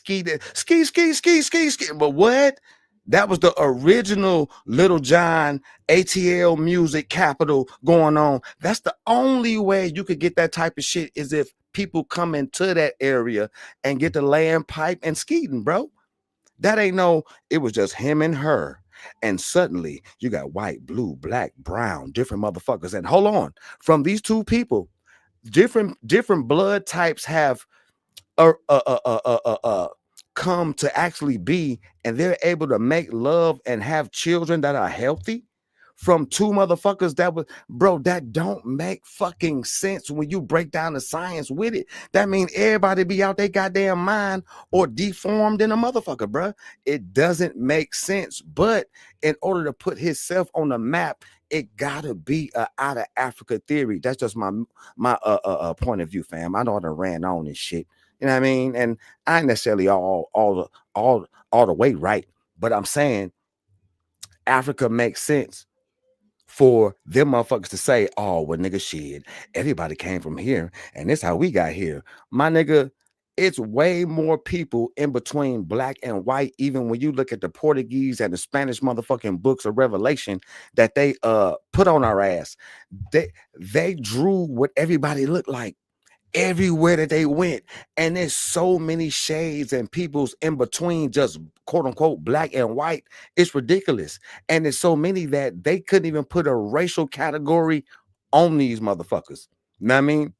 ski, ski, ski, ski, ski, ski. But what? That was the original Little John ATL music capital going on. That's the only way you could get that type of shit is if people come into that area and get the land pipe and skeeting, bro. That ain't no, it was just him and her. And suddenly you got white, blue, black, brown, different motherfuckers. And hold on, from these two people, different blood types have uh, uh, uh, uh, uh, uh, uh, come to actually be, and they're able to make love and have children that are healthy from two motherfuckers that was, bro, that don't make fucking sense when you break down the science with it. That means everybody be out their goddamn mind or deformed in a motherfucker, bro. It doesn't make sense. But in order to put himself on the map, it gotta be a out of Africa theory. That's just my point of view, fam. I know I done ran on this shit. You know what I mean? And I ain't necessarily all the way right, but I'm saying Africa makes sense for them motherfuckers to say, oh, well, nigga, shit, everybody came from here, and this how we got here. My nigga, it's way more people in between black and white, even when you look at the Portuguese and the Spanish motherfucking books of Revelation that they put on our ass. They drew what everybody looked like everywhere that they went, and there's so many shades and peoples in between just quote unquote black and white. It's ridiculous. And there's so many that they couldn't even put a racial category on these motherfuckers. You know what I mean?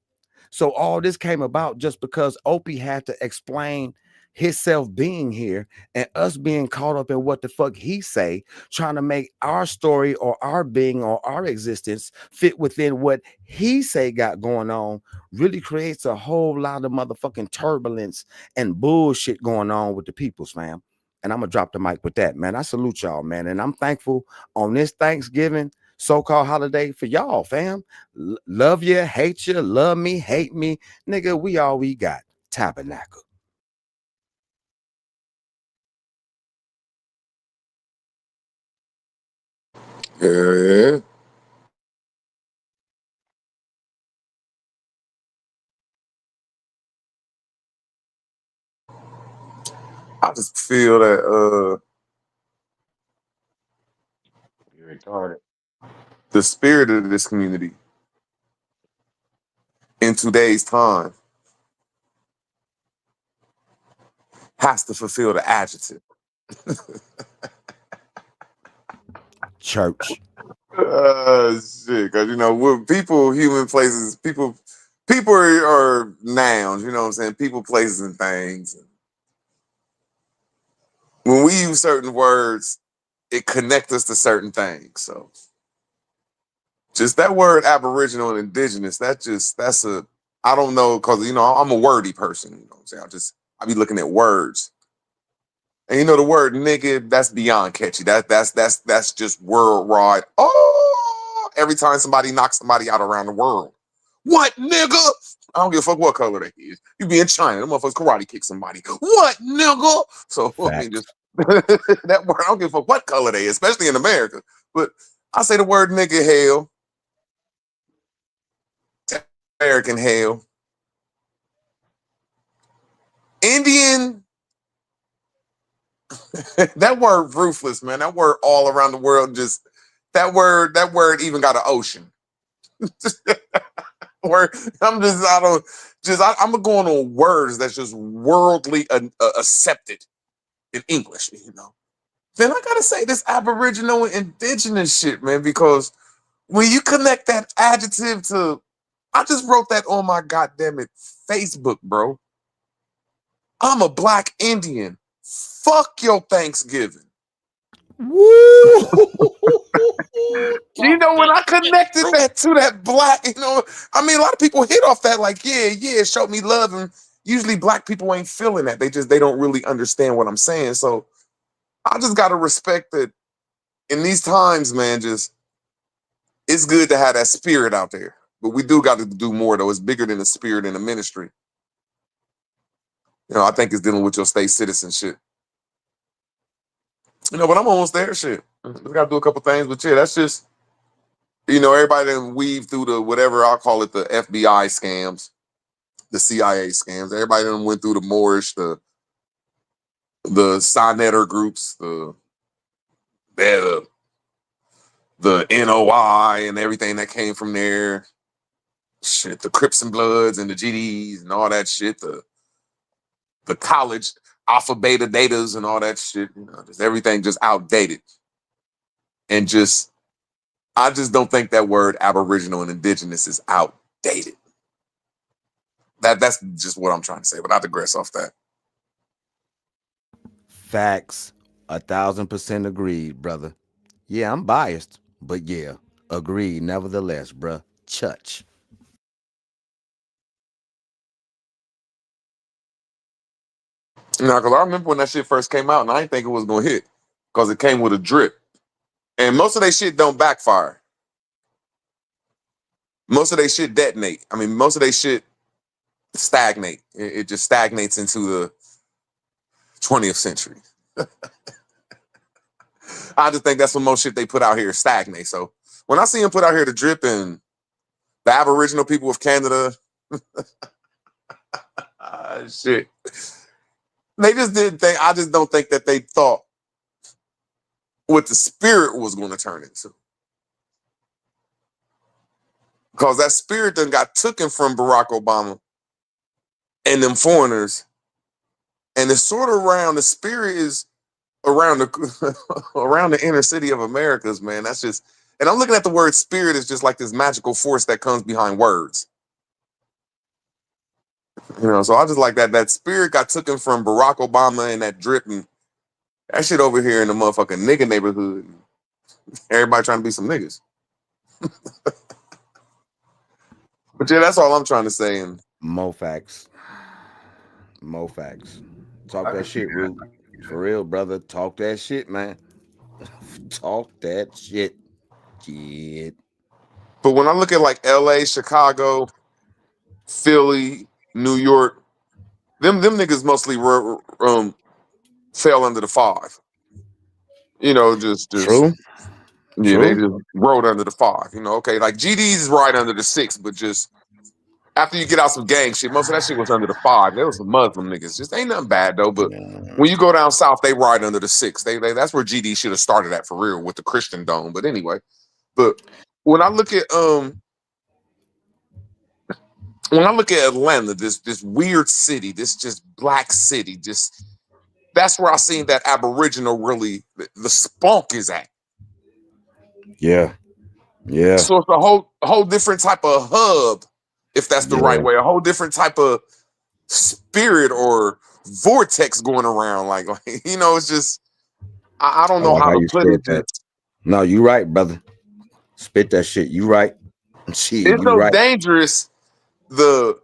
So all this came about just because Opie had to explain himself being here and us being caught up in what the fuck he say, trying to make our story or our being or our existence fit within what he say got going on, really creates a whole lot of motherfucking turbulence and bullshit going on with the peoples, fam. And I'm gonna drop the mic with that, man. I salute y'all, man. And I'm thankful on this Thanksgiving so-called holiday for y'all, fam. Love you, hate you, love me, hate me. Nigga, we all we got. Tabernacle. Yeah. I just feel that you're retarded. The spirit of this community in today's time has to fulfill the adjective. Church. Shit, because you know, we're people, human places, people are nouns. You know what I'm saying? People, places, and things. When we use certain words, it connects us to certain things. So, just that word Aboriginal and Indigenous, that's a, I don't know, because you know I'm a wordy person. You know what I'm saying? I be looking at words. And you know the word nigga, that's beyond catchy. That's just worldwide. Oh, every time somebody knocks somebody out around the world. What nigga? I don't give a fuck what color they is. You be in China, them motherfuckers karate kick somebody. What nigga? So I mean just that word, I don't give a fuck what color they is, especially in America. But I say the word nigga hell, American hell. Indian, that word ruthless, man. That word all around the world, just that word even got an ocean. Or I'm just I don't just I'm going on words that's just worldly accepted in English, you know. Then I gotta say this Aboriginal and Indigenous shit, man, because when you connect that adjective to, I just wrote that on my goddamn it Facebook, bro. I'm a black Indian. Fuck your Thanksgiving. Woo! You know, when I connected that to that black, you know, I mean, a lot of people hit off that like, yeah, show me love. And usually black people ain't feeling that. They don't really understand what I'm saying. So I just got to respect that in these times, man, just, it's good to have that spirit out there. But we do got to do more, though. It's bigger than the spirit in the ministry. You know, I think it's dealing with your state citizenship. You know, but I'm almost there, shit. We got to do a couple things, but yeah, that's just, you know, everybody done weave through the whatever I'll call it, the FBI scams, the CIA scams. Everybody done went through the Moorish, the the Sonetter groups, the the NOI and everything that came from there. Shit, the Crips and Bloods and the GDs and all that shit. The college alpha beta datas and all that shit. You know, just everything just outdated. And just I just don't think that word Aboriginal and Indigenous is outdated. That's just what I'm trying to say, but I digress off that. Facts. 1,000% agreed, brother. Yeah, I'm biased, but yeah, agreed nevertheless, bruh. Chutch. Now, because I remember when that shit first came out, and I didn't think it was gonna hit because it came with a drip, and most of that shit don't backfire. Most of they shit detonate. I mean, most of they shit stagnate. It just stagnates into the 20th century. I just think that's what most shit they put out here stagnate. So when I see them put out here the drip and the Aboriginal people of Canada, shit, they just didn't think. I just don't think that they thought what the spirit was going to turn into. Because that spirit then got taken from Barack Obama and them foreigners. And it's sort of around the spirit is around the around the inner city of Americas, man. That's just and I'm looking at the word spirit as just like this magical force that comes behind words. You know, so I just like that spirit got taken from Barack Obama and that drip and that shit over here in the motherfucking nigga neighborhood. Everybody trying to be some niggas. But yeah, that's all I'm trying to say. And Mo facts. Mo facts. Talk I that can see shit, that. Root. For real, brother. Talk that shit, man. Talk that shit. Shit. But when I look at like LA, Chicago, Philly, New York, them niggas mostly fell under the five. You know, just True. yeah, they True. just rode under the five. You know, okay, like GD's is right under the six, but just after you get out some gang shit, most of that shit was under the five. There was some Muslim niggas. Just ain't nothing bad though. But when you go down south, they ride under the six. They that's where GD should have started at for real with the Christian dome. But anyway, but when I look at Atlanta, this weird city, this just black city, just that's where I seen that Aboriginal really the spunk is at. Yeah. Yeah. So it's a whole different type of hub, if that's the right Yeah. way, a whole different type of spirit or vortex going around. Like you know, it's just I don't I know like how how to you put it. said that. Just No, you right, brother. Spit that shit. You right. Shit, it's you so right. dangerous. The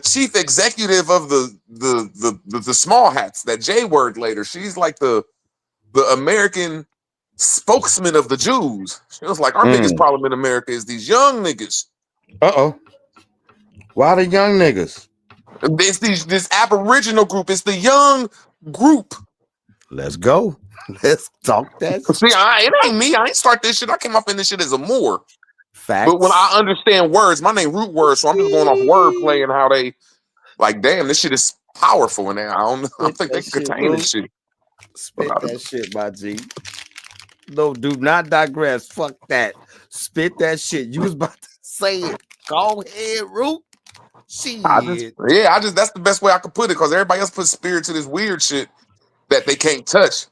chief executive of the small hats, that J word later, she's like the American spokesman of the Jews. She was like, our biggest Mm. problem in America is these young niggas. Uh-oh. Why the young niggas? It's this Aboriginal group. It's the young group. Let's go. Let's talk that See, it ain't me. I ain't start this shit. I came up in this shit as a Moor. But when I facts. understand words, my name root words, so I'm just going off wordplay and how they like. Damn, this shit is powerful, and I don't Spit think they that can shit, contain bro. this shit. But Spit that shit, my G. No, do not digress. Fuck that. Spit that shit. You was about to say it. Go ahead, Root. Shit. I just that's the best way I could put it because everybody else puts spirit to this weird shit that they can't touch.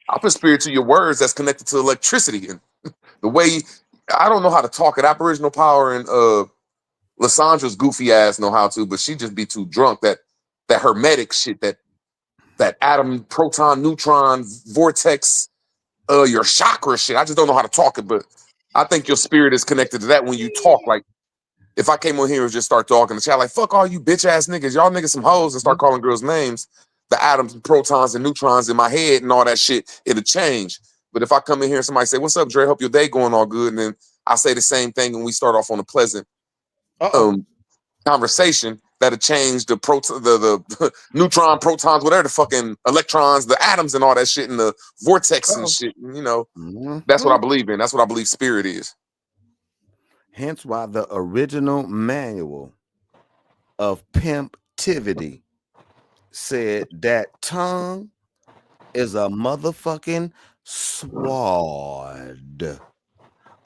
I put spirit to your words that's connected to electricity and the way I don't know how to talk it. Aboriginal power and Lysandra's goofy ass know how to, but she just be too drunk. That hermetic shit, that atom, proton, neutron, vortex, your chakra shit. I just don't know how to talk it, but I think your spirit is connected to that when you talk. Like if I came on here and just start talking to chat, like fuck all you bitch ass niggas, y'all niggas some hoes, and start calling girls names, the atoms, and protons, and neutrons in my head and all that shit, it'll change. But if I come in here and somebody say, "What's up, Dre? Hope your day going all good," and then I say the same thing and we start off on a pleasant Uh-oh. um conversation, that'll change the proton, the neutron, protons, whatever the fucking electrons, the atoms, and all that shit, and the vortex and Uh-oh. shit. You know, that's what I Mhm. believe in. That's what I believe spirit is. Hence why the original manual of pimptivity said that tongue is a motherfucking sword.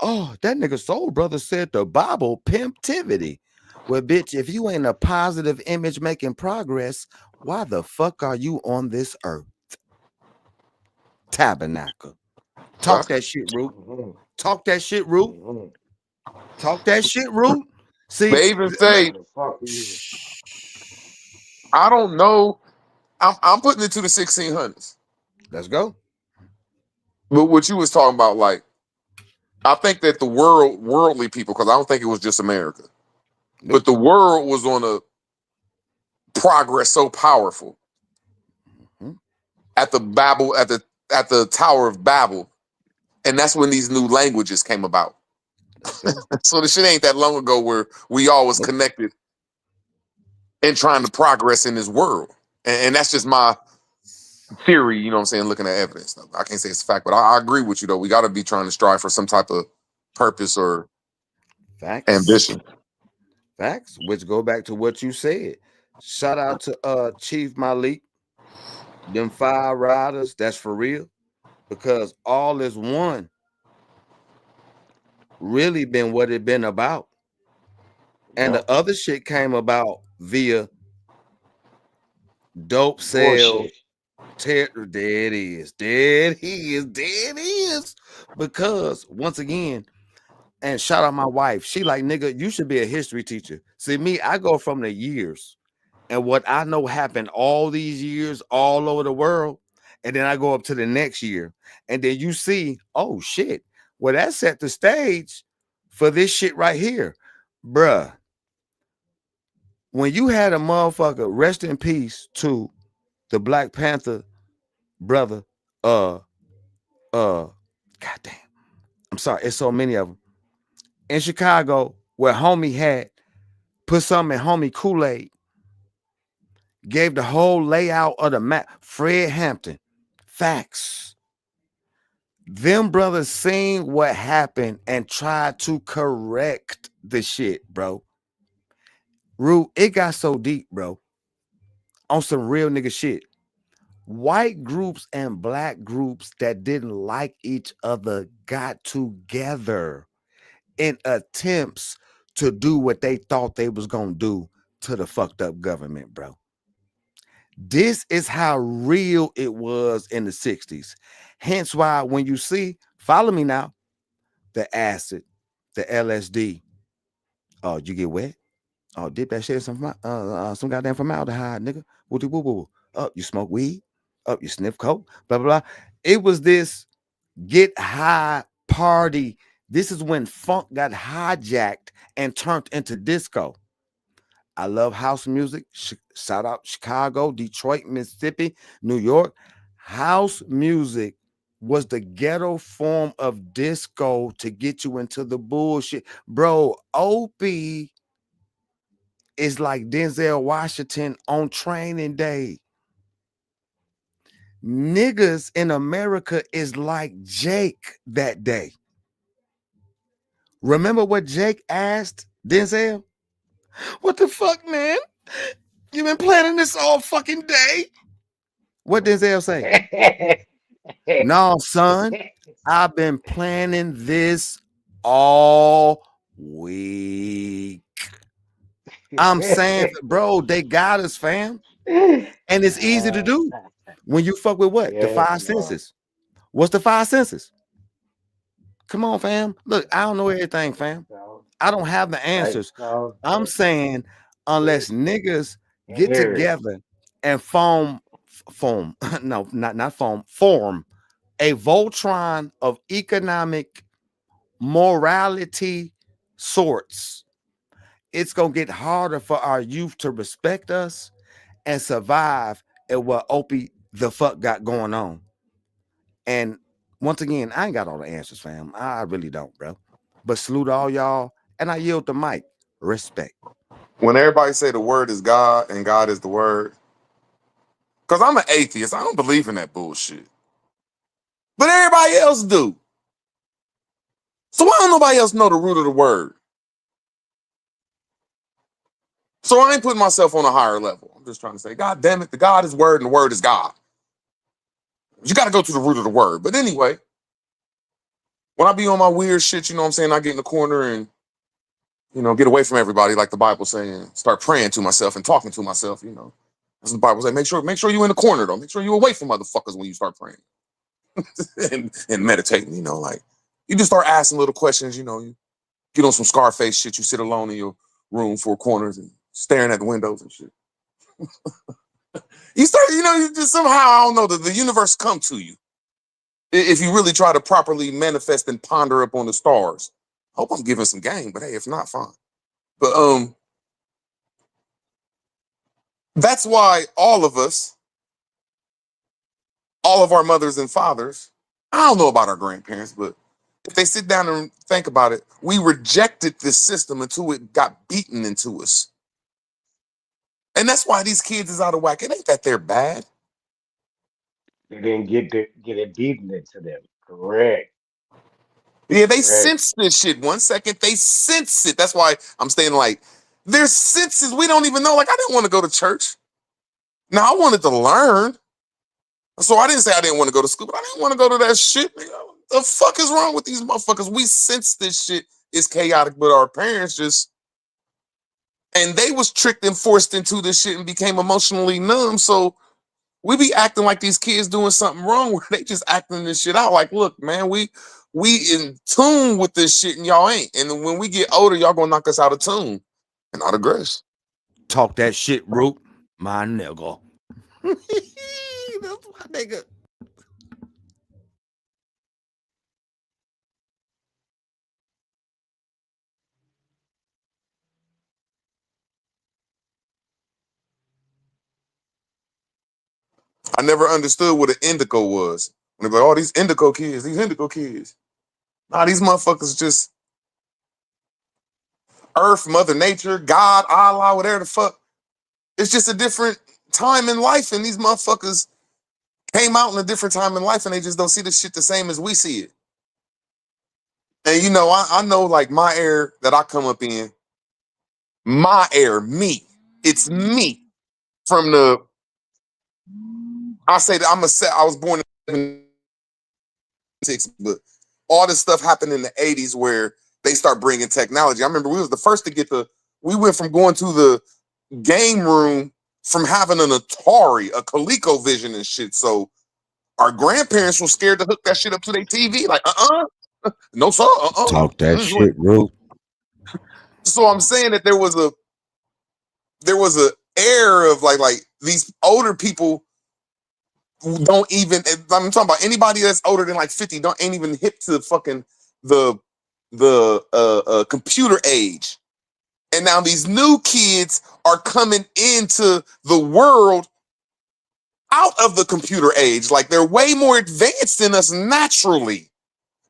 Oh, that nigga soul brother said the Bible pimptivity. Well, bitch, if you ain't a positive image making progress, why the fuck are you on this earth? Tabernacle. Talk Facts. that shit, Root. Mhm. Talk that shit, Root. Mhm. Talk that shit, Root. See, They even look. say, The fuck you. Shh. I don't know. I'm putting it to the 1600s. Let's go. But what you was talking about, like, I think that worldly people, because I don't think it was just America, but Nope. the world was on a progress so powerful Mhm. at the Babel, at the Tower of Babel, and that's when these new languages came about. Let's go. So the shit ain't that long ago where we all was Nope. connected and trying to progress in this world. And that's just my theory, you know what I'm saying, looking at evidence. I can't say it's a fact, but I agree with you though. We gotta be trying to strive for some type of purpose or Facts. ambition. Facts. Which go back to what you said. Shout out to Chief Malik, them five riders. That's for real. Because all is one really been what it been about. And the Yep. other shit came about via dope sales. Bullshit. There it is. There he is. There it is. Because once again, and shout out my wife. She like, nigga, you should be a history teacher. See, me, I go from the years and what I know happened all these years all over the world. And then I go up to the next year. And then you see, oh shit. Well, that set the stage for this shit right here. Bruh, when you had a motherfucker, rest in peace to the Black Panther brother, uh, goddamn. I'm sorry, it's so many of them. In Chicago, where homie had put something in homie Kool-Aid, gave the whole layout of the map. Fred Hampton. Facts. Them brothers seen what happened and tried to correct the shit, bro. Rue, it got so deep, bro. On some real nigga shit. White groups and black groups that didn't like each other got together in attempts to do what they thought they was gonna do to the fucked up government, bro. This is how real it was in the 60s. Hence why when you see, follow me now, the acid, the LSD, oh, you get wet? Oh, dip that shit in some goddamn formaldehyde, nigga. Woo woo woo. Up, you smoke weed. Up, you sniff coke. Blah blah blah. It was this get high party. This is when funk got hijacked and turned into disco. I love house music. Shout out Chicago, Detroit, Mississippi, New York. House music was the ghetto form of disco to get you into the bullshit. Bro, Opie is like Denzel Washington on training day. Niggas in America is like Jake that day. Remember what Jake asked Denzel? What the fuck, man? You been planning this all fucking day? What Denzel say? No, son. I've been planning this all week. I'm saying, bro, they got us, fam. And it's easy to uh, do when you fuck with what? The yeah, five no. senses. What's the five senses? Come on, fam. Look, I don't know everything, Sight, fam. sound, I don't have the sight, answers. sound, I'm saying unless taste, niggas and get hearing. together and form, no, not foam, form a Voltron of economic morality sorts, it's gonna get harder for our youth to respect us and survive at what Opie the fuck got going on. And once again, I ain't got all the answers, fam. I really don't, bro. But salute all y'all, and I yield the mic. Respect. When everybody say the word is God and God is the word, because I'm an atheist, I don't believe in that bullshit. But everybody else do. So why don't nobody else know the root of the word? So I ain't putting myself on a higher level. I'm just trying to say, God damn it, the God is word and the word is God. You got to go to the root of the word. But anyway, when I be on my weird shit, you know what I'm saying? I get in the corner and, get away from everybody, like the Bible saying, start praying to myself and talking to myself. As the Bible says, make sure you in the corner though. Make sure you away from motherfuckers when you start praying and meditating, like you just start asking little questions, you get on some Scarface shit, you sit alone in your room, four corners and staring at the windows and shit. You start, you just somehow, I don't know, the universe come to you. If you really try to properly manifest and ponder up on the stars. Hope I'm giving some game, but hey, if not, fine. But that's why all of us, all of our mothers and fathers, I don't know about our grandparents, but if they sit down and think about it, we rejected this system until it got beaten into us. And that's why these kids is out of whack. It ain't that they're bad. They didn't get it beaten into them. Correct. Yeah, they Correct. sense this shit. 1 second, they sense it. That's why I'm saying, like, their senses, we don't even know. Like, I didn't want to go to church. Now, I wanted to learn. So I didn't say I didn't want to go to school, but I didn't want to go to that shit. The fuck is wrong with these motherfuckers? We sense this shit is chaotic, but our parents just, and they was tricked and forced into this shit and became emotionally numb. So we be acting like these kids doing something wrong where they just acting this shit out. Like, look, man, we in tune with this shit and y'all ain't. And when we get older, y'all gonna knock us out of tune and out of grace. Talk that shit, Root, my nigga. That's my nigga. I never understood what an indigo was. When they go, oh, these indigo kids, these indigo kids. Nah, these motherfuckers just Earth, Mother Nature, God, Allah, whatever the fuck. It's just a different time in life, and these motherfuckers came out in a different time in life, and they just don't see the shit the same as we see it. And I know like my air that I come up in, my air, me. It's me from the. I say that I was born in '76, but all this stuff happened in the '80s where they start bringing technology. I remember we was the first to get we went from going to the game room from having an Atari, a ColecoVision and shit. So our grandparents were scared to hook that shit up to their TV. Like, no sir, Talk that shit, Root. So I'm saying that there was a air of like these older people who don't even. I'm talking about anybody that's older than like 50 ain't even hip to fucking the computer age. And now these new kids are coming into the world out of the computer age. Like they're way more advanced than us naturally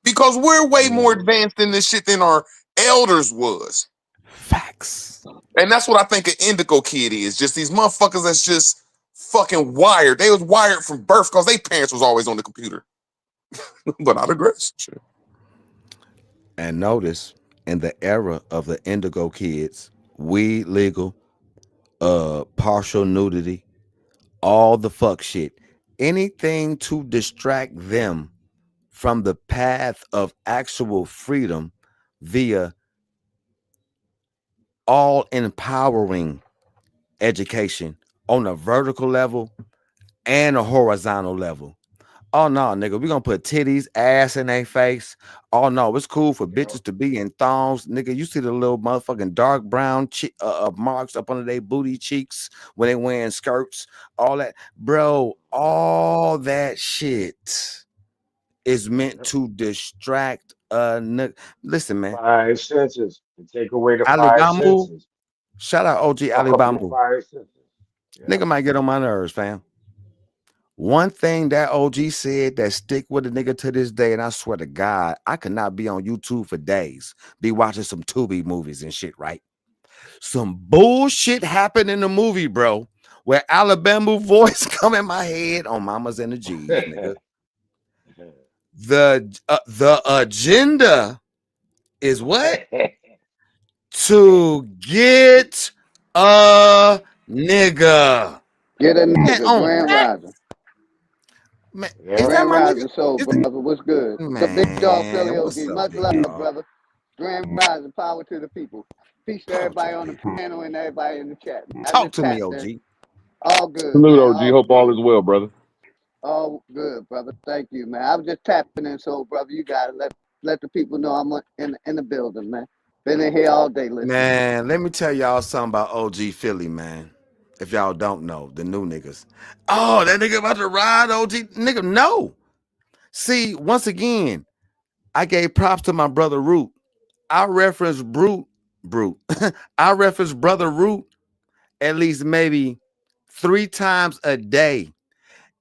because we're way more Mm-hmm. advanced in this shit than our elders was. Facts. And that's what I think an indigo kid is. Just these motherfuckers that's just fucking wired. They was wired from birth because their parents was always on the computer. But I digress. Sure. And notice, in the era of the indigo kids, weed legal, partial nudity, all the fuck shit. Anything to distract them from the path of actual freedom via all empowering education on a vertical level and a horizontal level. Oh no, nigga, we gonna put titties, ass in their face. Oh no, it's cool for Yep. bitches to be in thongs, nigga. You see the little motherfucking dark brown marks up under their booty cheeks when they wearing skirts, all that, bro. All that shit is meant Yep. to distract a nigga. Listen, man, Five senses. To take away the five Alibama, senses. shout out OG Fuck up your Alibama. five senses. Nigga Yep. might get on my nerves, fam. One thing that OG said that stick with a nigga to this day, and I swear to God, I could not be on YouTube for days, be watching some Tubi movies and shit, right? Some bullshit happened in the movie, bro, where Alabama voice come in my head on Mamas and the G's, nigga. The agenda is what? To get a nigga. Get a And nigga, on Grand that, Rising. Man, is Yeah. that Grand my nigga? Rising Soul, Is that brother. What's good? The big dog Philly man? What's OG. up, Much big love, dog? brother. Grand Rising. Power to the people. Peace to Power to everybody the on the people. panel and everybody in the chat. I Talk just to me, tapped in. OG. All good, Salute, man. OG. All Hope all good. is well, brother. All good, brother. Thank you, man. I was just tapping in, so brother, you gotta let the people know I'm in the building, man. Been in here all day listening. Man, let me tell y'all something about OG Philly, man. If y'all don't know, the new niggas. Oh, that nigga about to ride OG. Nigga, no. See, once again, I gave props to my brother Root. I reference Brute. I reference brother Root at least maybe 3 times a day.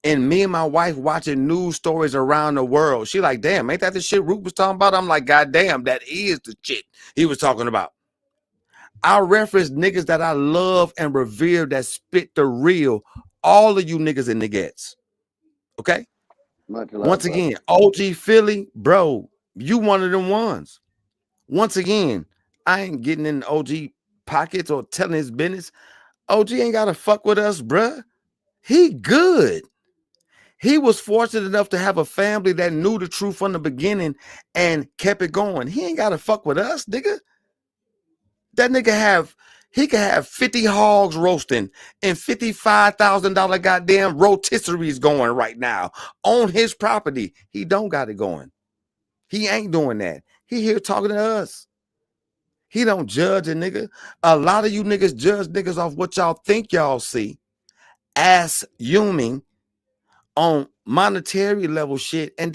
And me and my wife watching news stories around the world. She like, damn, ain't that the shit Root was talking about? I'm like, God damn, that is the shit he was talking about. I reference niggas that I love and revere that spit the real. All of you niggas and niggas. Okay? Much Once love, brother. again, OG Philly, bro, you one of them ones. Once again, I ain't getting in OG pockets or telling his business. OG ain't gotta fuck with us, bruh. He good. He was fortunate enough to have a family that knew the truth from the beginning and kept it going. He ain't gotta fuck with us, nigga. That nigga he could have 50 hogs roasting and $55,000 goddamn rotisseries going right now on his property. He don't got it going. He ain't doing that. He here talking to us. He don't judge a nigga. A lot of you niggas judge niggas off what y'all think y'all see. Assuming on monetary level shit. And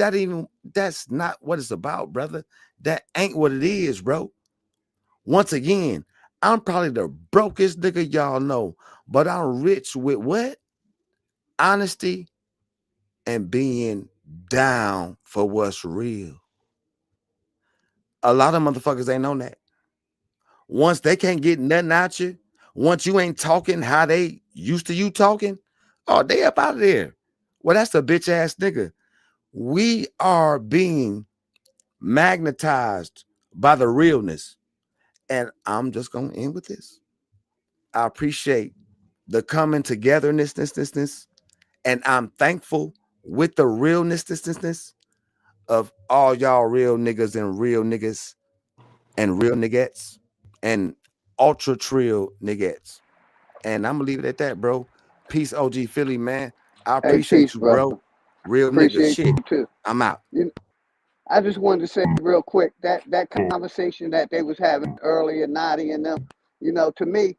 that's not what it's about, brother. That ain't what it is, bro. Once again, I'm probably the brokest nigga y'all know, but I'm rich with what? Honesty and being down for what's real. A lot of motherfuckers ain't on that. Once they can't get nothing out you, once you ain't talking how they used to you talking, oh, they up out of there. Well, that's a bitch ass nigga. We are being magnetized by the realness. And I'm just gonna end with this. I appreciate the coming togetherness, and I'm thankful with the realness, of all y'all real niggas and real niggas and ultra trill niggas. And I'm gonna leave it at that, bro. Peace, OG Philly, man. I Hey, appreciate peace, you, brother. bro. Real nigga Appreciate shit. you too. I'm out. You I just wanted to say real quick that conversation that they was having earlier, Nadi and them, to me,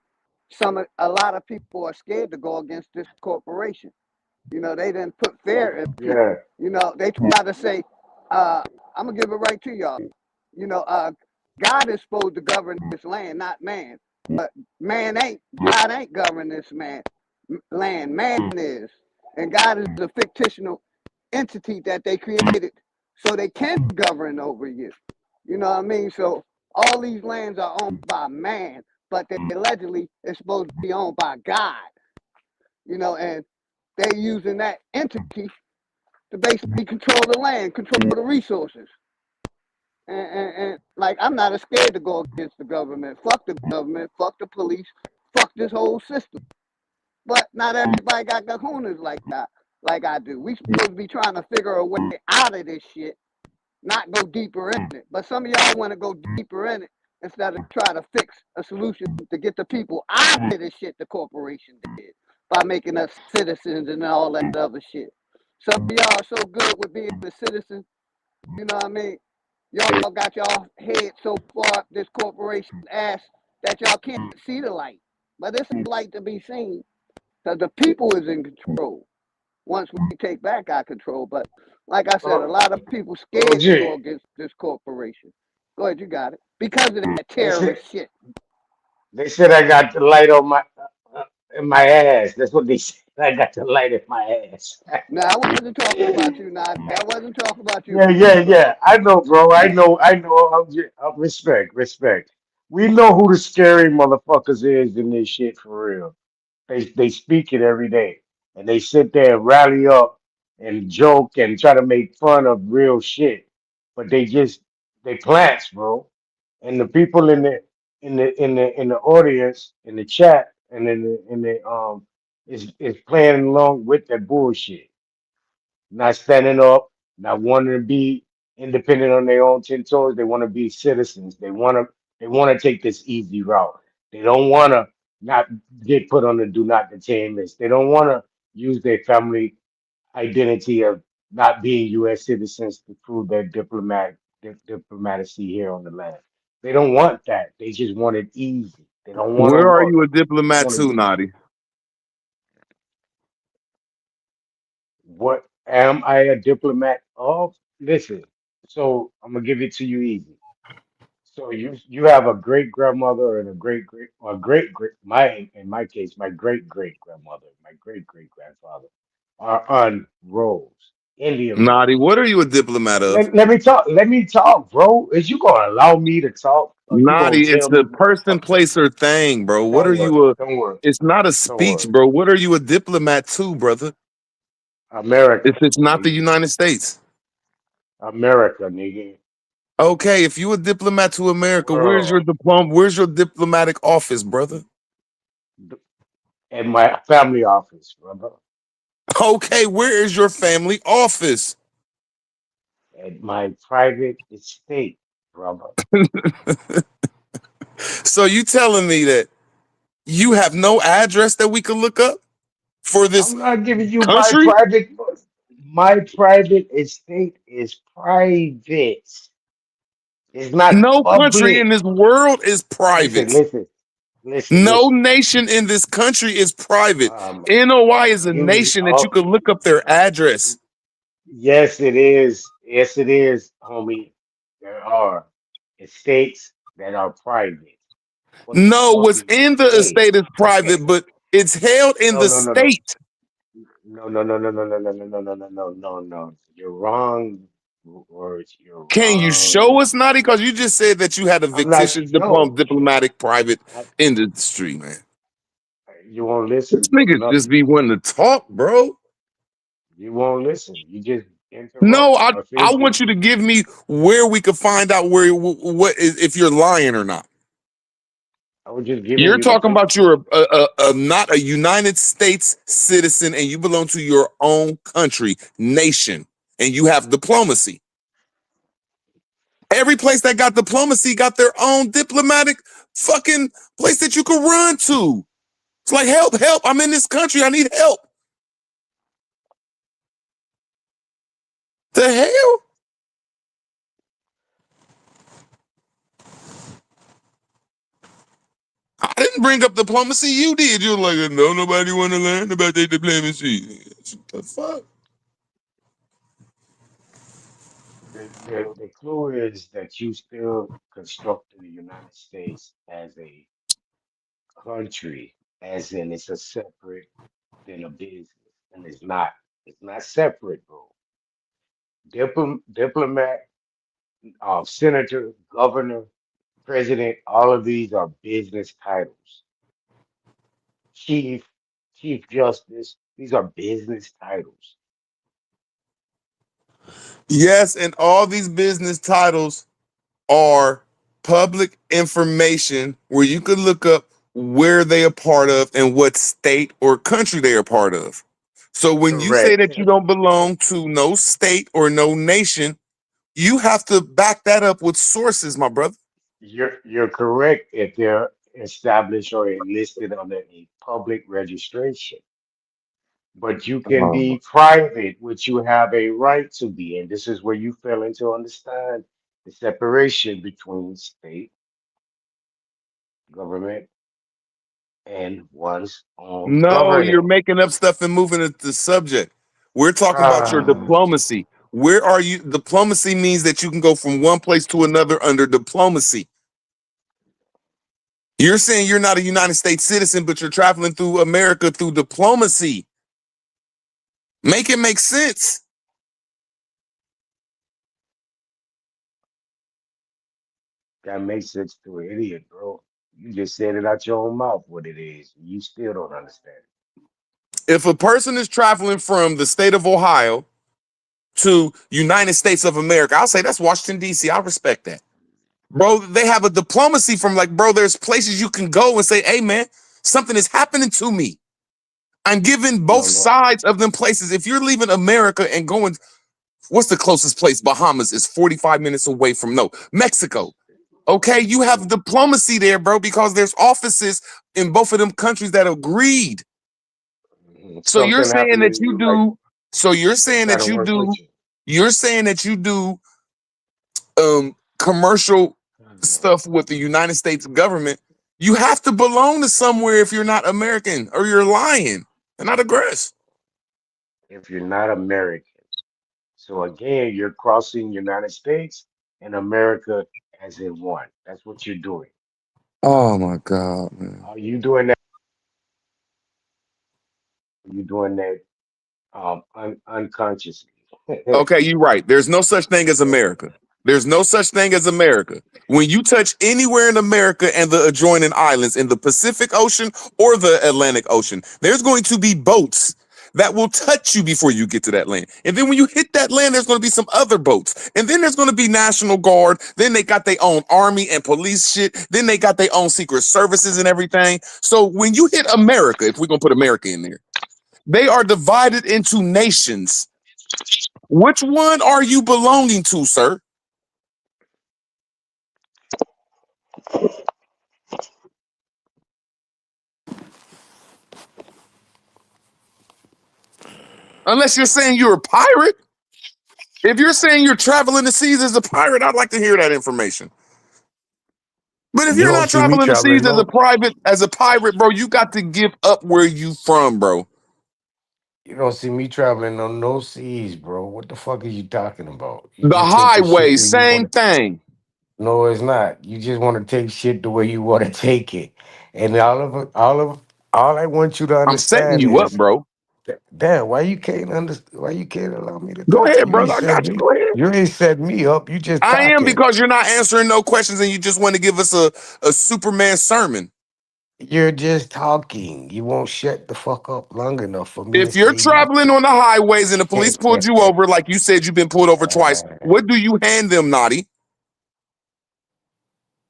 a lot of people are scared to go against this corporation. They didn't put fear in Yeah. people. They try to say, I'm gonna give it right to y'all. You know, uh, God is supposed to govern this land, not man. But God ain't governing this land. Man is, and God is a fictional entity that they created so they can govern over you. You know what I mean? So all these lands are owned by man, but they allegedly it's supposed to be owned by God. And they using that entity to basically control the land, control the resources. And like I'm not scared to go against the government. Fuck the government. Fuck the police. Fuck this whole system. But not everybody got kahunas like that, like I do. We supposed to be trying to figure a way out of this shit, not go deeper in it. But some of y'all want to go deeper in it instead of try to fix a solution to get the people out of this shit the corporation did by making us citizens and all that other shit. Some of y'all are so good with being a citizen, you know what I mean? Y'all got y'all head so far up this corporation ass that y'all can't see the light. But it's a light to be seen because the people is in control once we take back our control. But like I said, a Oh, lot of people scared to go OG. against this corporation. Go ahead, you got it. Because of that They said terrorist shit. they said I got the light on my in my ass. That's what they said. I got the light in my ass. Now I wasn't talking about you, Nadi. I wasn't talking about you, Yeah, please, yeah, brother. yeah. I know, bro. I know. Respect, respect. We know who the scary motherfuckers is in this shit for real. They speak it every day, and they sit there and rally up and joke and try to make fun of real shit. But they plants, bro. And the people in the audience, in the chat, and in the is playing along with that bullshit. not standing up, not wanting to be independent on their own 10 toes. They want to be citizens. They want to take this easy route. They don't want to not get put on the do not detain list. They don't want to use their family identity of not being U.S. citizens to prove their diplomacy here on the land. They don't want that. They just want it easy. They don't want to Where are work. you a They diplomat want to to, do Naughty? what? Am I a diplomat of? Listen, so I'm gonna give it to you easy. So you have a great grandmother and a great my in my case my great grandmother, my great grandfather are on rolls, Indian Naughty, rolls. what are you a diplomat of? Let me talk. Let me talk, bro. Is you gonna allow me to talk, or you gonna Naughty, it's tell the me what the person, fuck to place, do? or thing, bro. What are Don't worry. you a? Don't worry. It's not a Don't speech, worry. bro. What are you a diplomat to, brother? America, If it's not the nigga. United States. America, nigga. Okay, if you a diplomat to America, where's your World. diploma? Where's your diplomatic office, brother? At my family office, brother. Okay, where is your family office? At my private estate, brother. So you telling me that you have no address that we could look up for this I'm not giving you my country? private. My private estate is private. It's not No country in public. this world is Listen, private. listen, listen, No listen. nation in this country is private. Um, NOI is a you, nation that you oh, could look up their address. yes, it is. Yes, it is, homie. There are estates that are private. What the No, fuck what's is you in the saying? estate is private, but it's held in No, the no, no, no. state. No, no, no, no, no, no, no, no, no, no, no, no, no, no. You're wrong, words. You're Can you show wrong. us, Naughty? Because you just said that you had a I'm not. fictitious No, diplomatic private I, industry, man. you won't This listen to niggas just nothing. be wanting to talk, bro. You won't listen. You just interrupt No, or I fidget. want you to give me where we could find out where what is if you're lying or not. I was just giving You're you the talking about picture. you're not a United States citizen and you belong to your own country, nation, and you have diplomacy. Every place that got diplomacy got their own diplomatic fucking place that you can run to. It's like, help, help. I'm in this country. I need help. The hell? I didn't bring up diplomacy. You did. You're like, no, nobody want to learn about their diplomacy. What the fuck? The clue is that you still constructing the United States as a country, as in it's a separate than a business, and it's not. It's not separate, bro. Diplomat, senator, governor, president, all of these are business titles. Chief, chief justice, these are business titles. Yes, and all these business titles are public information where you could look up where they are part of and what state or country they are part of. So when you say Correct. that you don't belong to no state or no nation, you have to back that up with sources, my brother. You're correct if they're established or enlisted under a public registration. But you can Um, be private, which you have a right to be. And this is where you fail into understand the separation between state, government, and one's own No, you're governance. making up stuff and moving it to subject. We're talking about your Ah, diplomacy. Where are you? Diplomacy means that you can go from one place to another under diplomacy. You're saying you're not a United States citizen, but you're traveling through America through diplomacy. Make it make sense. that makes sense to an idiot, bro. You just said it out your own mouth what it is. You still don't understand it. If a person is traveling from the state of Ohio to United States of America, I'll say that's Washington, D.C. I respect that. Bro, they have a diplomacy from like, bro, there's places you can go and say, hey, man, something is happening to me. I'm giving both No, no. sides of them places. If you're leaving America and going, what's the closest place? Bahamas is 45 minutes away from Mexico. Okay, you have diplomacy there, bro, because there's offices in both of them countries that agreed. So you're Something saying happened that to you you, like do. So you're they saying try that to you work with do. you. You're saying that you do commercial stuff with the United States government. You have to belong to somewhere if you're not American, or you're lying and not aggressive. If you're not American. So again, you're crossing United States and America as in one. That's what you're doing. Oh my God, man. Are you doing that? Are you doing that unconsciously? Okay, you're right. There's no such thing as America. There's no such thing as America. When you touch anywhere in America and the adjoining islands in the Pacific Ocean or the Atlantic Ocean, there's going to be boats that will touch you before you get to that land. And then when you hit that land, there's going to be some other boats. And then there's going to be National Guard. Then they got their own army and police shit. Then they got their own secret services and everything. So when you hit America, if we're going to put America in there, they are divided into nations. Which one are you belonging to, sir? Unless you're saying you're a pirate. If you're saying you're traveling the seas as a pirate, I'd like to hear that information. But if You you're don't not see me traveling the seas traveling, as a no. pirate, bro, you got to give up where you from, bro. You don't see me traveling on no seas, bro. What the fuck are you talking about? You The just taking shit highway, where you want same to. thing. No, it's not. You just want to take shit the way you want to take it, and all I want you to I'm setting understand you up, is, bro. damn, why you can't Why you can't allow me to Go talk? ahead, brother. I got you. Go ahead. You ain't set me up. You just I am, talking. because you're not answering no questions and you just want to give us a Superman sermon. You're just talking. You won't shut the fuck up long enough for me to If you're say traveling nothing. on the highways and the police pulled you over, like you said you've been pulled over twice, what do you hand them, Naughty?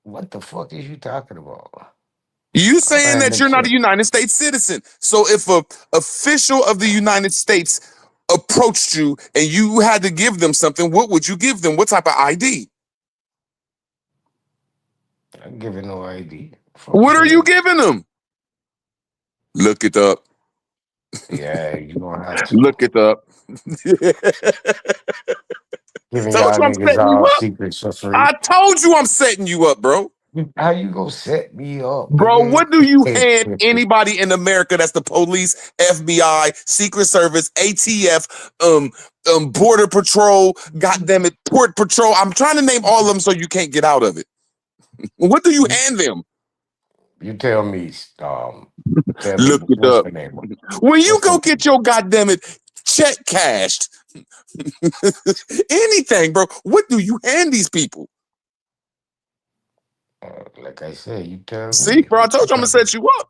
What the fuck is you talking about? You I'm saying that random you're not a shit. United States citizen. So if a official of the United States approached you and you had to give them something, what would you give them? What type of ID? I'm giving no ID. Fuck you What are you mean? giving them? Look it up. Yeah, you gonna have to. Look it up. Giving Told y'all you I'm niggas setting you all up. secrets for I free. told you I'm setting you up, bro. How you gonna set me up, Bro, nigga? what do you hand anybody in America that's the police, FBI, Secret Service, ATF, Border Patrol, goddamn it, Port Patrol? I'm trying to name all of them so you can't get out of it. What do you hand them? You tell me, tell me Look it what's up. the name? When you What's go the get your goddamn it check cashed, anything, bro, what do you hand these people? like I said, you tell See, me. bro, I What you told you I'm gonna talking? set you up.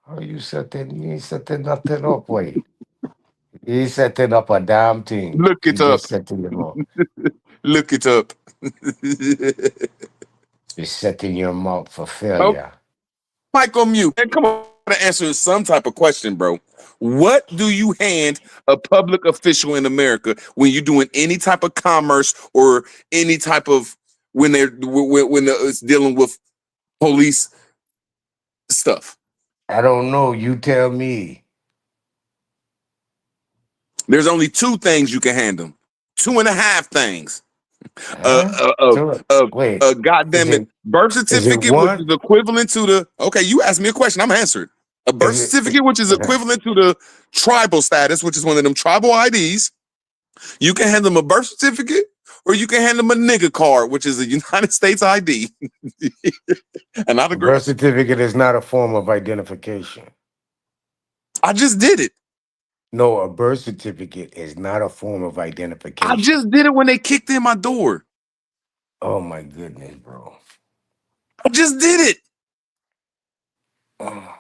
How you setting? You ain't setting nothing up, way. You ain't setting up a damn thing. Look You it up. just setting them up. Look it up. You're setting your up for Oh, failure. mic on mute. And come on, to answer some type of question, bro. What do you hand a public official in America when you're doing any type of commerce or any type of when it's dealing with police stuff? I don't know. You tell me. There's only two things you can hand them. Two and a half things. Uh, Huh? uh, uh, So uh, wait, is goddamn it, it birth is it certificate, which one? is equivalent to the. Okay, you asked me a question. I'm answered. A birth Is it certificate, which is equivalent to the tribal status, which is one of them tribal IDs. You can hand them a birth certificate, or you can hand them a nigga card, which is a United States ID. And I a birth digress. certificate is not a form of identification. I just did it. No, a birth certificate is not a form of I identification. just did it when they kicked in my door. Oh my goodness, bro. I just did it. Oh,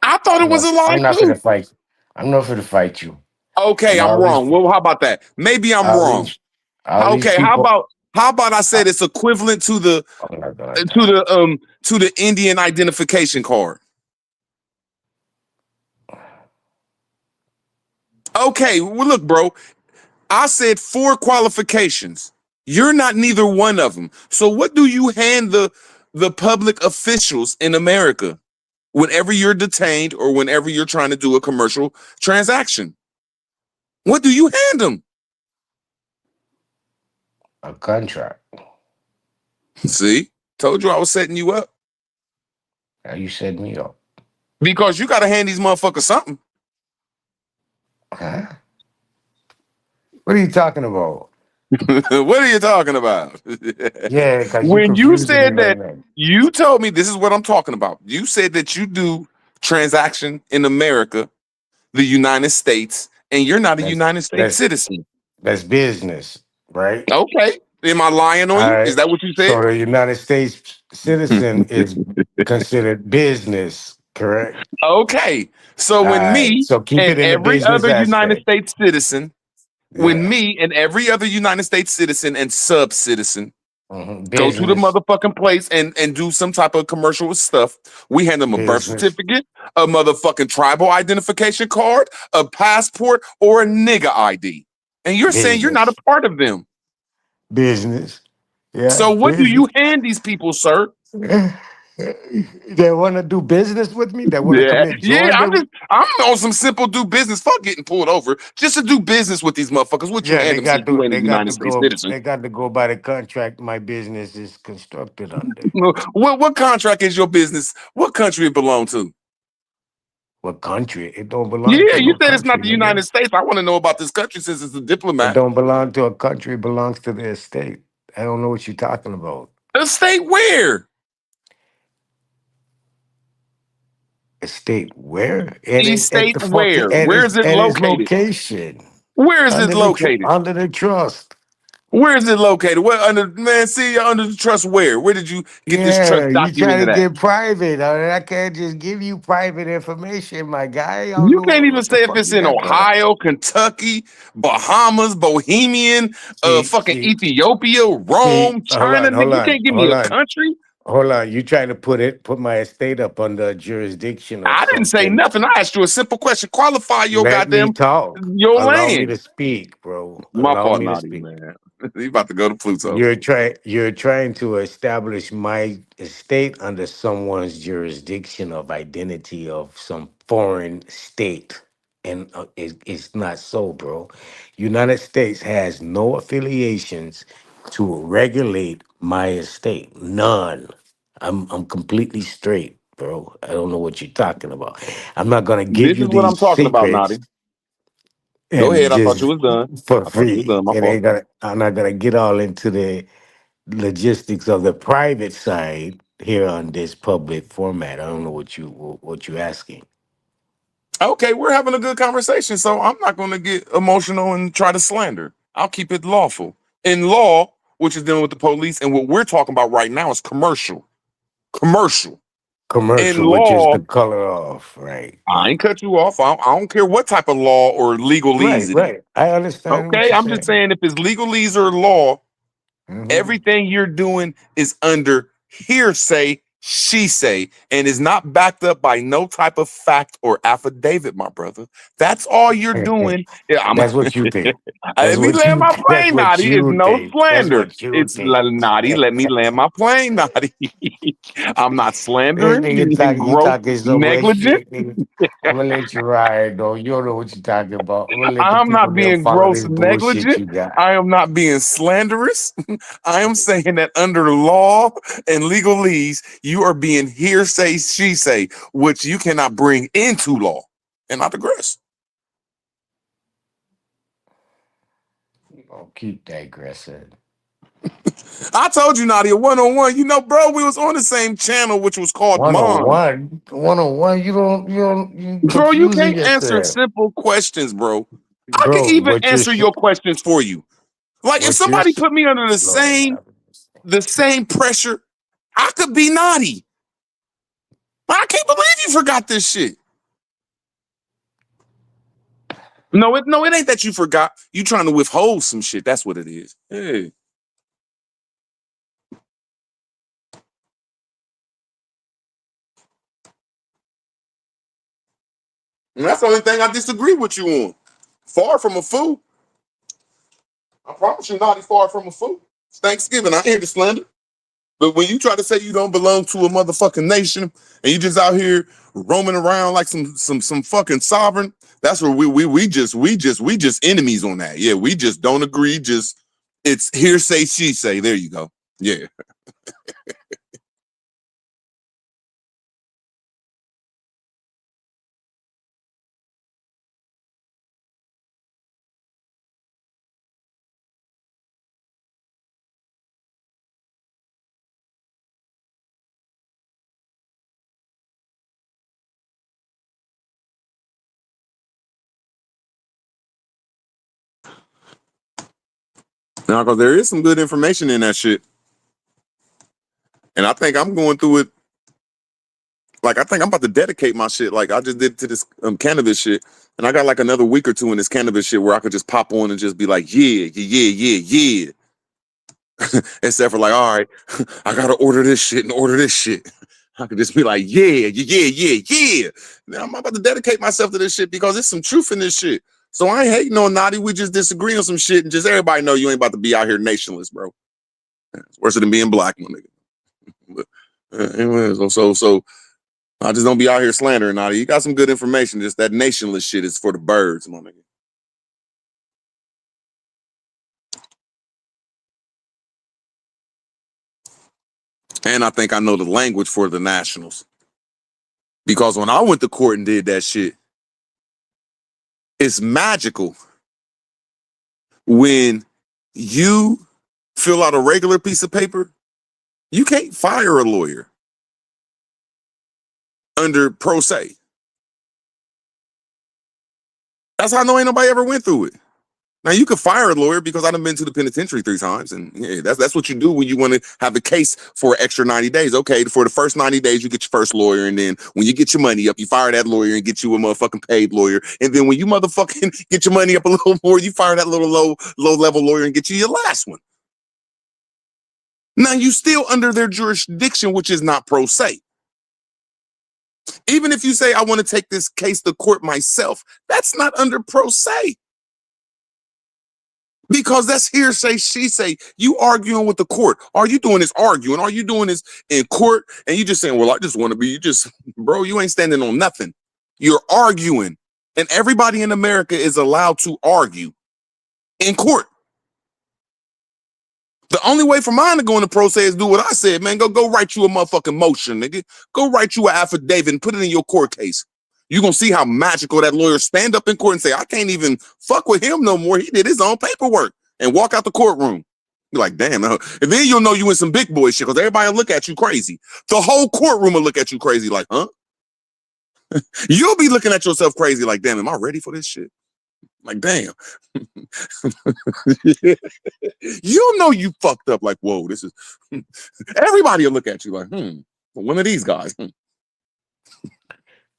I thought it was a lie I'm not too. gonna fight. I'm not gonna fight you. Okay, And I'm wrong. Well, how about that? Maybe I'm all wrong. these all these Okay, people. how about I said it's equivalent to the I'm not gonna to talk. the um to the Indian identification card. Okay, well, look, bro. I said 4 qualifications. You're not neither one of them. So what do you hand the public officials in America whenever you're detained or whenever you're trying to do a commercial transaction? What do you hand them? A contract. See, told you I was setting you up Now you set me up. because you got to hand these motherfuckers something. Huh? What are you talking about? What are you talking about? Yeah, because you When you confusing me said right that, now. you told me this is what I'm talking about. You said that you do transaction in America, the United States, and you're not a That's United States that's citizen. that's business, right? Okay. Am I lying on All you? Is right. that what you So said? the United States citizen is considered business, correct? Okay. So All when right. me So keep and it in the every business other United aspect. States citizen, when Yeah. me and every other United States citizen and sub citizen go to the Business, motherfucking place and do some type of commercial stuff, we hand them a birth business, certificate, a motherfucking tribal identification card, a passport, or a nigga ID. And you're saying you're not a business, part of them. business. Yeah, So what do business. you hand these people, sir? They want to do business with me. They want to Yeah, commit yeah. join the. I'm on some simple do business. Fuck getting pulled over. Just to do business with these motherfuckers. What you Yeah, hand they them since got you to. ain't a They got United to States go. citizen? They got to go by the contract my business is constructed under. What contract is your business? What country it belong to? What country? It don't belong Yeah, to you no said it's not country, the nigga. United States. I want to know about this country since it's a It diplomat. don't belong to a country. It belongs to the estate. I don't know what you're talking about. A state where? Estate where? And A it at state the fucking where? Where is it at its located? location Where is it located? under the trust. Where is it located? What under man? See, you're under the trust. Where? Where did you get this Yeah, trust you try to documented at? get private. I can't just give you private information, my guy. I don't You know can't even what the say if fuck it's you in got going on. Ohio, Kentucky, Bahamas, Bohemian, See, fucking see, Ethiopia, see. Rome, Hold China. on, Nigga, hold you on, can't give me hold a on, country. hold on. You trying to put my estate up under jurisdiction of I didn't say something. nothing. I asked you a simple question. Qualify your Let me goddamn talk. your Allow me land. to speak, bro. My Allow fault, me to naughty speak. man. You about to go to Pluto. You're trying to establish my estate under someone's jurisdiction of identity of some foreign state. And it's not so, bro. United States has no affiliations to regulate my estate. None. I'm completely straight, bro. I don't know what you're talking about. I'm not gonna This give you is what I'm these talking about, secrets naughty. Go and ahead. I thought you just was done. for I thought you was free. done. My It fault. ain't gonna. I'm not gonna get all into the logistics of the private side here on this public format. I don't know what you asking. Okay, we're having a good conversation, so I'm not going to get emotional and try to slander. I'll keep it lawful. In law, which is dealing with the police, and what we're talking about right now is commercial. Commercial. In Commercial, which is law, the color off, right, I right, ain't cut you off. I don't care what type of law or legalese right, it is. right. I understand what Okay, you're I'm just saying. saying if it's legalese or law, Hmm. everything you're doing is under hearsay, she say, and is not backed up by no type of fact or affidavit, my brother. That's all you're doing. Yeah, That's what you think. Let That's me what land you. my That's plane, what Naughty. It's you no think. That's slander. what you It's think. Naughty. Let me land my plane, Naughty. I'm not This slandering. nigga Using talking, you gross talking so much negligence. shit, nigga. I'm gonna let you ride, though. You don't know what you're talking about. I'm gonna let the I'm people not them being follow gross this bullshit negligent. you got. I am not being slanderous. I am saying that under law and legalese, you are being hearsay, she say, which you cannot bring into law and not digress. Oh, keep digressing. I told you, Nadia, one on one. You know, bro, we was on the same channel, which was called One on Mom. one, one on one. You Bro, you confusing can't answer yourself, simple questions, bro. I could bro. even answer your questions for you. Like if What you're, somebody put me under Lord, the same pressure, I could be naughty. I can't believe you forgot this shit. No, it ain't that you forgot. You trying to withhold some shit. That's what it is. Hey. And that's the only thing I disagree with you on. Far from a fool. I promise you, not far from a fool. It's Thanksgiving. I hear the slander. But when you try to say you don't belong to a motherfucking nation and you just out here roaming around like some fucking sovereign, that's where we just enemies on that. Yeah, we just don't agree. Just it's hearsay, she say. There you go. Yeah. Now, because there is some good information in that shit. And I think I'm going through it. Like, I think I'm about to dedicate my shit. Like I just did to this cannabis shit. And I got like another week or two in this cannabis shit where I could just pop on and just be like, yeah. Except for like, all right, I gotta order this shit and order this shit. I could just be like, yeah. Now I'm about to dedicate myself to this shit because there's some truth in this shit. So I ain't hating on Naughty. We just disagree on some shit and just everybody know you ain't about to be out here nationless, bro. It's worse than being black, my nigga. But, anyways, so I just don't be out here slandering Naughty. You got some good information. Just that nationless shit is for the birds, my nigga. And I think I know the language for the nationals. Because when I went to court and did that shit, it's magical when you fill out a regular piece of paper. You can't fire a lawyer under pro se. That's how I know ain't nobody ever went through it. Now you could fire a lawyer because I done been to the penitentiary 3 times, and yeah, that's what you do when you want to have a case for an extra 90 days. Okay, for the first 90 days, you get your first lawyer, and then when you get your money up, you fire that lawyer and get you a motherfucking paid lawyer, and then when you motherfucking get your money up a little more, you fire that little low level lawyer and get you your last one. Now you still under their jurisdiction, which is not pro se. Even if you say I want to take this case to court myself, that's not under pro se. Because that's hearsay, she say. You arguing with the court. All you doing is arguing. All you doing is in court, and you just saying, well, I just want to be, bro, you ain't standing on nothing. You're arguing. And everybody in America is allowed to argue in court. The only way for mine to go into pro se is do what I said, man. Go write you a motherfucking motion, nigga. Go write you an affidavit and put it in your court case. You're going to see how magical that lawyer stand up in court and say, I can't even fuck with him no more. He did his own paperwork, and walk out the courtroom. You're like, damn. And then you'll know you in some big boy shit because everybody will look at you crazy. The whole courtroom will look at you crazy like, huh? You'll be looking at yourself crazy like, damn, am I ready for this shit? Like, damn. You'll know you fucked up like, whoa, this is... Everybody will look at you like, one of these guys.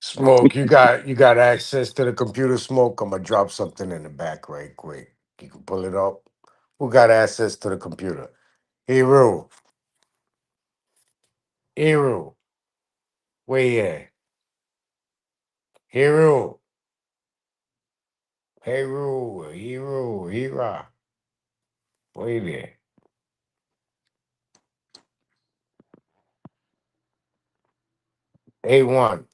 Smoke, you got access to the computer, Smoke? I'm gonna drop something in the back right quick. You can pull it up. Who got access to the computer? Hero. Where you at? Hero. Hera. Wait there. A1.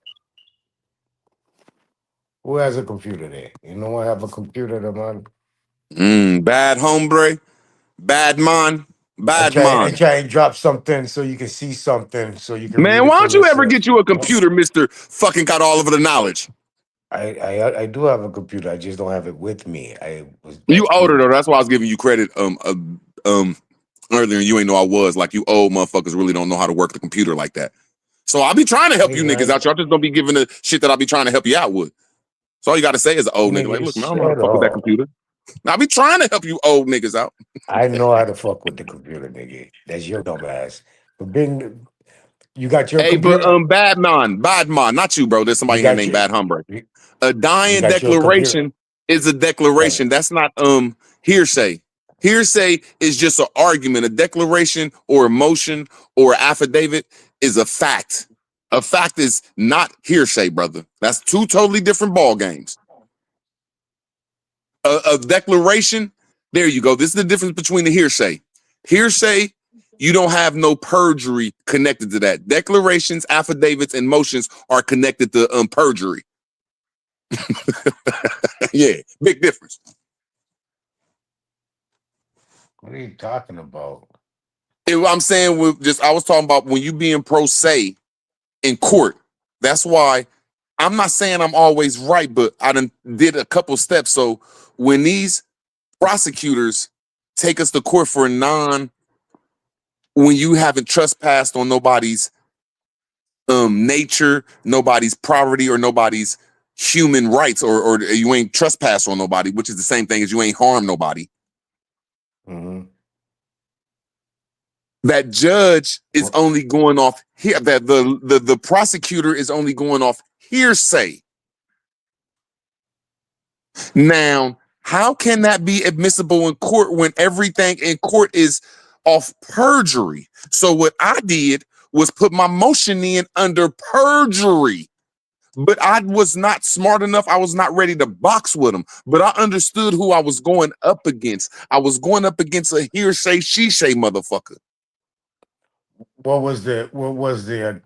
Who has a computer there? You know I have a computer, the man. Bad hombre, bad man. I try and drop something so you can see something, so you can read Man, it why for don't you ever yourself. get you a computer, Mr. Fucking got all of the knowledge? I do have a computer. I just don't have it with me. You older though. That's why I was giving you credit earlier, and you ain't know I was. Like, you old motherfuckers really don't know how to work the computer like that. So I'll be trying to help you niggas out. Y'all just don't be giving the shit that I'll be trying to help you out with. So all you got to say is an old nigga. Like, look, man, I don't know how to fuck with that computer. I'll be trying to help you old niggas out. I know how to fuck with the computer, nigga. That's your dumb ass. But you got your computer? But bad man, not you, bro. There's somebody here named Bad Humber. A dying declaration is a declaration. That's not hearsay. Hearsay is just an argument. A declaration or a motion or affidavit is a fact. A fact is not hearsay, brother. That's 2 totally different ball games. A declaration. There you go. This is the difference between the hearsay. Hearsay, you don't have no perjury connected to that. Declarations, affidavits, and motions are connected to perjury. Yeah, big difference. What are you talking about? I'm saying I was talking about when you being pro se in court. That's why I'm not saying I'm always right, but I done did a couple steps. So when these prosecutors take us to court for when you haven't trespassed on nobody's nature, nobody's property, or nobody's human rights, or you ain't trespassed on nobody, which is the same thing as you ain't harmed nobody. Mm-hmm. That judge is Well, only going off here. That the prosecutor is only going off hearsay. Now, how can that be admissible in court when everything in court is off perjury? So what I did was put my motion in under perjury. But I was not smart enough. I was not ready to box with him. But I understood who I was going up against. I was going up against a hearsay, she-say motherfucker. what was the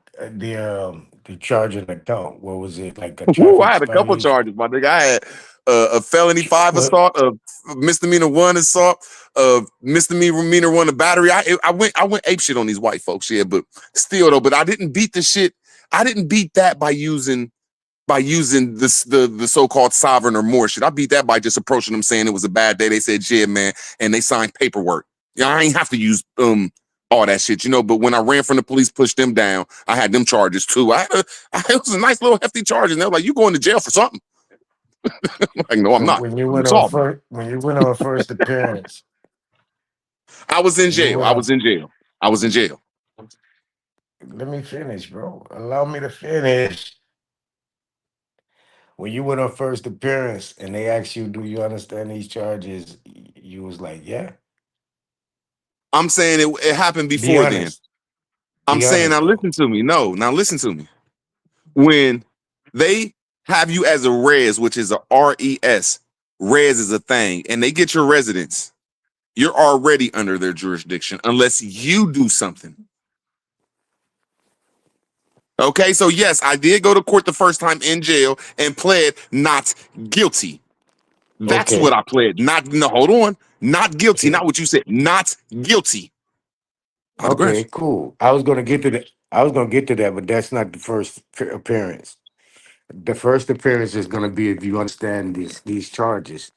charging account? What was it, like a Woo, I traffic had a couple violation? charges, my nigga. I had a felony 5 What? assault, a misdemeanor 1 assault, a misdemeanor 1 a battery. I went ape shit on these white folks, yeah, but still though. But I didn't beat the shit. I didn't beat that by using this the so-called sovereign or more shit. I beat that by just approaching them saying it was a bad day. They said, yeah, man, and they signed paperwork. Yeah, I ain't have to use all that shit, but when I ran from the police, pushed them down, I had them charges too. It was a nice little hefty charge, and they're like, you going to jail for something. I'm like, no, I'm So not. I'm solving. when you went on first appearance, I was in when you jail. went I on, was in jail. I was in jail. let me finish, bro. Allow me to finish. When you went on first appearance and they asked you, "Do you understand these charges?" You was like, "Yeah." I'm saying it happened Be before then. honest. I'm Be saying, now honest, though. listen to me. No, now listen to me. When they have you as a res, which is a RES, res is a thing, and they get your residence, you're already under their jurisdiction unless you do something. Okay, so yes, I did go to court the first time in jail and pled not guilty. That's what Okay. I pled. Not, no, hold on. Not guilty. Okay. Not what you said. Not guilty. Okay. Autograph. Cool. I was gonna get to that. I was gonna get to that, but that's not the first appearance. The first appearance is gonna be if you understand these charges.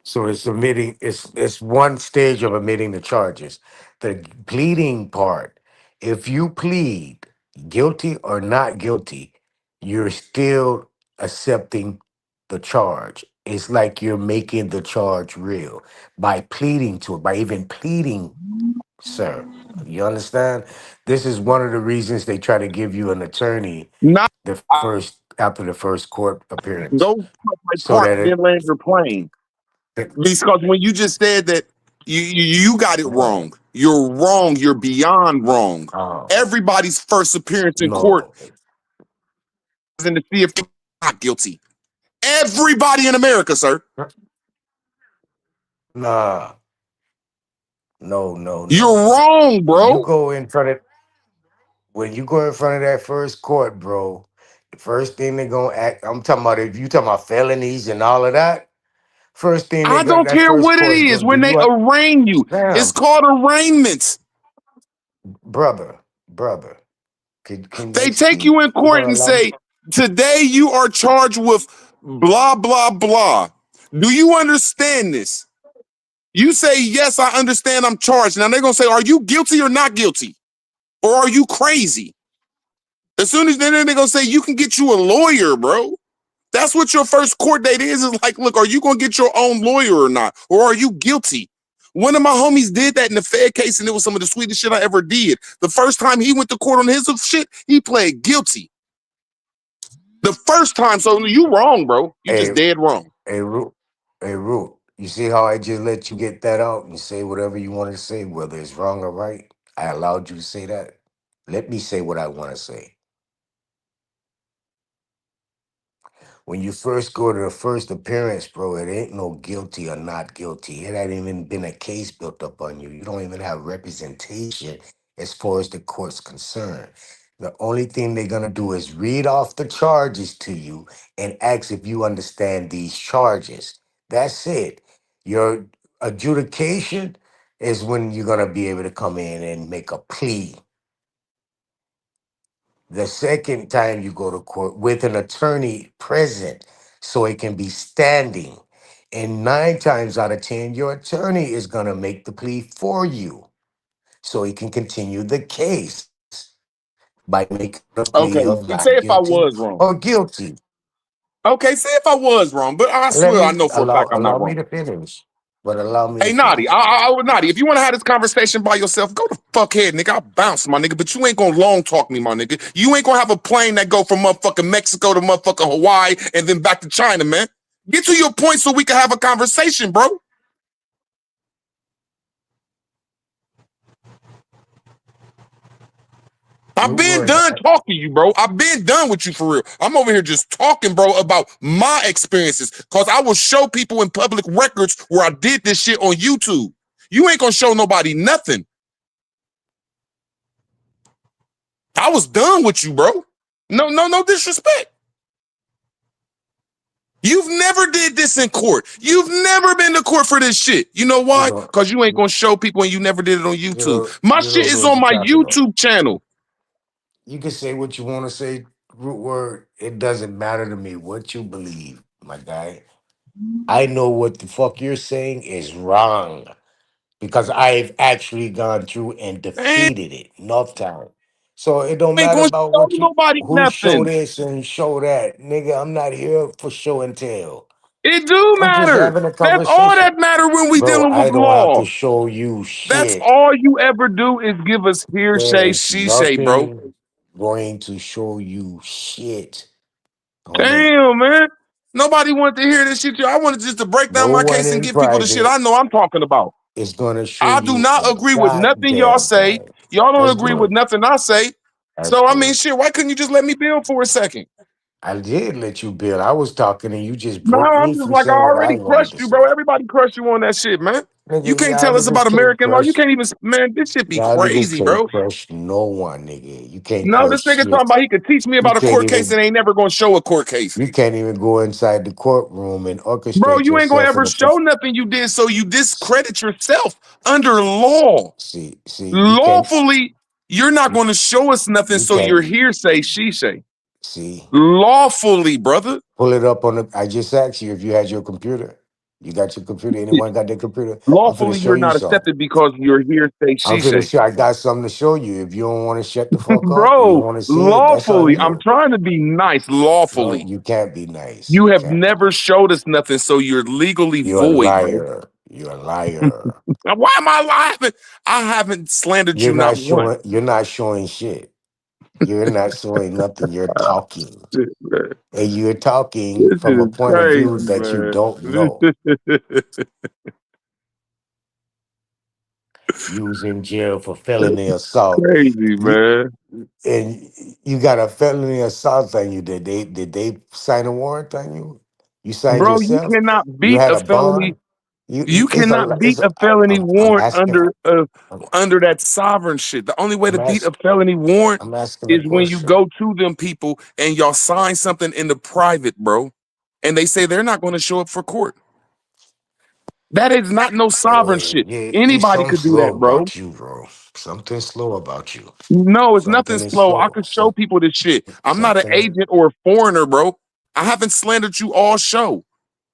So it's one stage of admitting the charges. The pleading part, if you plead guilty or not guilty, you're still accepting the charge. It's like you're making the charge real by pleading to it, by even pleading, sir. You understand? This is one of the reasons they try to give you an attorney Not the first after the first court appearance. go my So part, that then land your plane. it Because when you just said that you got it no. wrong. You're wrong. You're beyond wrong. Oh. Everybody's first appearance in court No, is in to see if they're not guilty. Everybody in America, sir. nah, no, no, You're no, no. wrong, When you bro. go in front of when you go in front of that first court, bro, the first thing they're gonna act. I'm talking about if you talking about felonies and all of that. First thing they I got don't that care first what it court is is gonna do. when they You are arraign you. It's damn, called arraignment. brother, brother. Can They I take speak? you in You court gonna and allow me? say, today you are charged with blah, blah, blah. Do you understand this? You say, yes, I understand I'm charged. Now they're going to say, are you guilty or not guilty? Or are you crazy? As soon as then they're going to say, you can get you a lawyer, bro. That's what your first court date is like, look, are you going to get your own lawyer or not? Or are you guilty? One of my homies did that in the Fed case, and it was some of the sweetest shit I ever did. The first time he went to court on his shit, he pled guilty. The first time, so you wrong, bro. You just Hey, dead wrong. Root, Root. You see how I just let you get that out and say whatever you want to say, whether it's wrong or right. I allowed you to say that. Let me say what I want to say. when you first go to the first appearance, bro, it ain't no guilty or not guilty. It ain't even been a case built up on you. You don't even have representation as far as the court's concerned. The only thing they're gonna do is read off the charges to you and ask if you understand these charges. That's it. Your adjudication is when you're gonna be able to come in and make a plea. The second time you go to court with an attorney present so it can be standing. And 9 times out of 10, your attorney is going to make the plea for you so he can continue the case by making a plea Okay, of say not if I guilty was wrong. or guilty. Okay, say if I was wrong, but I swear I know for a fact I'm Allow not me wrong. to finish, but allow me to Hey, Naughty, finish. Naughty, if you want to have this conversation by yourself, go the fuck ahead, nigga. I'll bounce, my nigga, but you ain't gonna long talk me, my nigga. You ain't gonna have a plane that go from motherfucking Mexico to motherfucking Hawaii and then back to China, man. Get to your point so we can have a conversation, bro. I've You been were done not. talking to you, bro. I've been done with you for real. I'm over here just talking, bro, about my experiences. Cause I will show people in public records where I did this shit on YouTube. You ain't gonna show nobody nothing. I was done with you, bro. No disrespect. You've never did this in court. You've never been to court for this shit. You know You why? don't. Because you ain't gonna show people and you never did it on You YouTube. don't. My You shit don't know is what on you're my talking about. YouTube channel. You can say what you want to say, root word. It doesn't matter to me what you believe, my guy. I know what the fuck you're saying is wrong because I've actually gone through and Man, defeated it enough time. So it don't I ain't matter gonna about show what you nobody who show nothing. this and show that. Nigga, I'm not here for show and tell. It do I'm just matter. having a That's all conversation. that matter when we Bro, dealing with I don't have to law. show you That's shit. all you ever do is give us hearsay, There's she say, bro. nothing going to show you shit, homie. Damn, man. Nobody wanted to hear this shit. I wanted just to break down No my one case and in give people the shit I private know I'm talking about. is going to show I do you not a agree with nothing y'all goddamn say. thing. Y'all don't That's agree with good. nothing I say. That's So, I mean, good. shit, why couldn't you just let me build for a second? I did let you build. I was talking and you just No, broke I'm me just from like, I saying what I already wanted crushed to you, bro. say. Everybody crushed you on that shit, man. You Nigga, can't y'all tell us niggas about can't American law. You crush. can't even, man, this shit be Y'all niggas crazy, can't bro. crush no one, nigga. You can't No, crush this nigga talking shit. about he could teach me You about a can't court case even and ain't never gonna show a court case. you can't even go inside the courtroom and Bro, orchestrate you ain't gonna yourself in ever the show nothing you did, so you discredit yourself under law. see, Lawfully, you're not you, gonna show us nothing, you so you're can't hearsay, she say. see. Lawfully, brother. Pull it up on the. I just asked you if you had your computer. You got your computer. Anyone got their computer? I'm finna Lawfully, show you're you not something. accepted because you're hearsay, I'm she finna say. show. I got something to show you. If you don't want to shut the fuck up, you don't Bro, want to see it. That's on lawfully, I'm you. trying to be nice, No, lawfully. you can't be nice. You You have can't be never nice. showed us nothing, so you're legally You're a void, bro. liar. You're a liar. Now, why am I laughing? I haven't slandered You're you not not once. showing. You're not showing shit. You're not showing nothing. You're talking, Shit, man. and you're talking This shit from a is point of crazy, view that you man. don't know. You was in jail for felony assault. Crazy, man. And you got a felony assault on you. Did they sign a warrant on you? You signed Bro, you yourself. cannot You beat had a a felony. bond. You You cannot beat a felony I'm warrant asking. I'm, under that sovereign shit. The only way to I'm beat a asking. felony warrant I'm asking a is when you question. go to them people and y'all sign something in the private, bro. And they say they're not going to show up for court. That is not no sovereign shit. Yeah, it's Anybody something could do that, slow bro. about you, bro. Something slow about you. No, it's nothing Something is slow. I slow. could show people this shit. I'm not an Something. agent or a foreigner, bro. I haven't slandered you all show.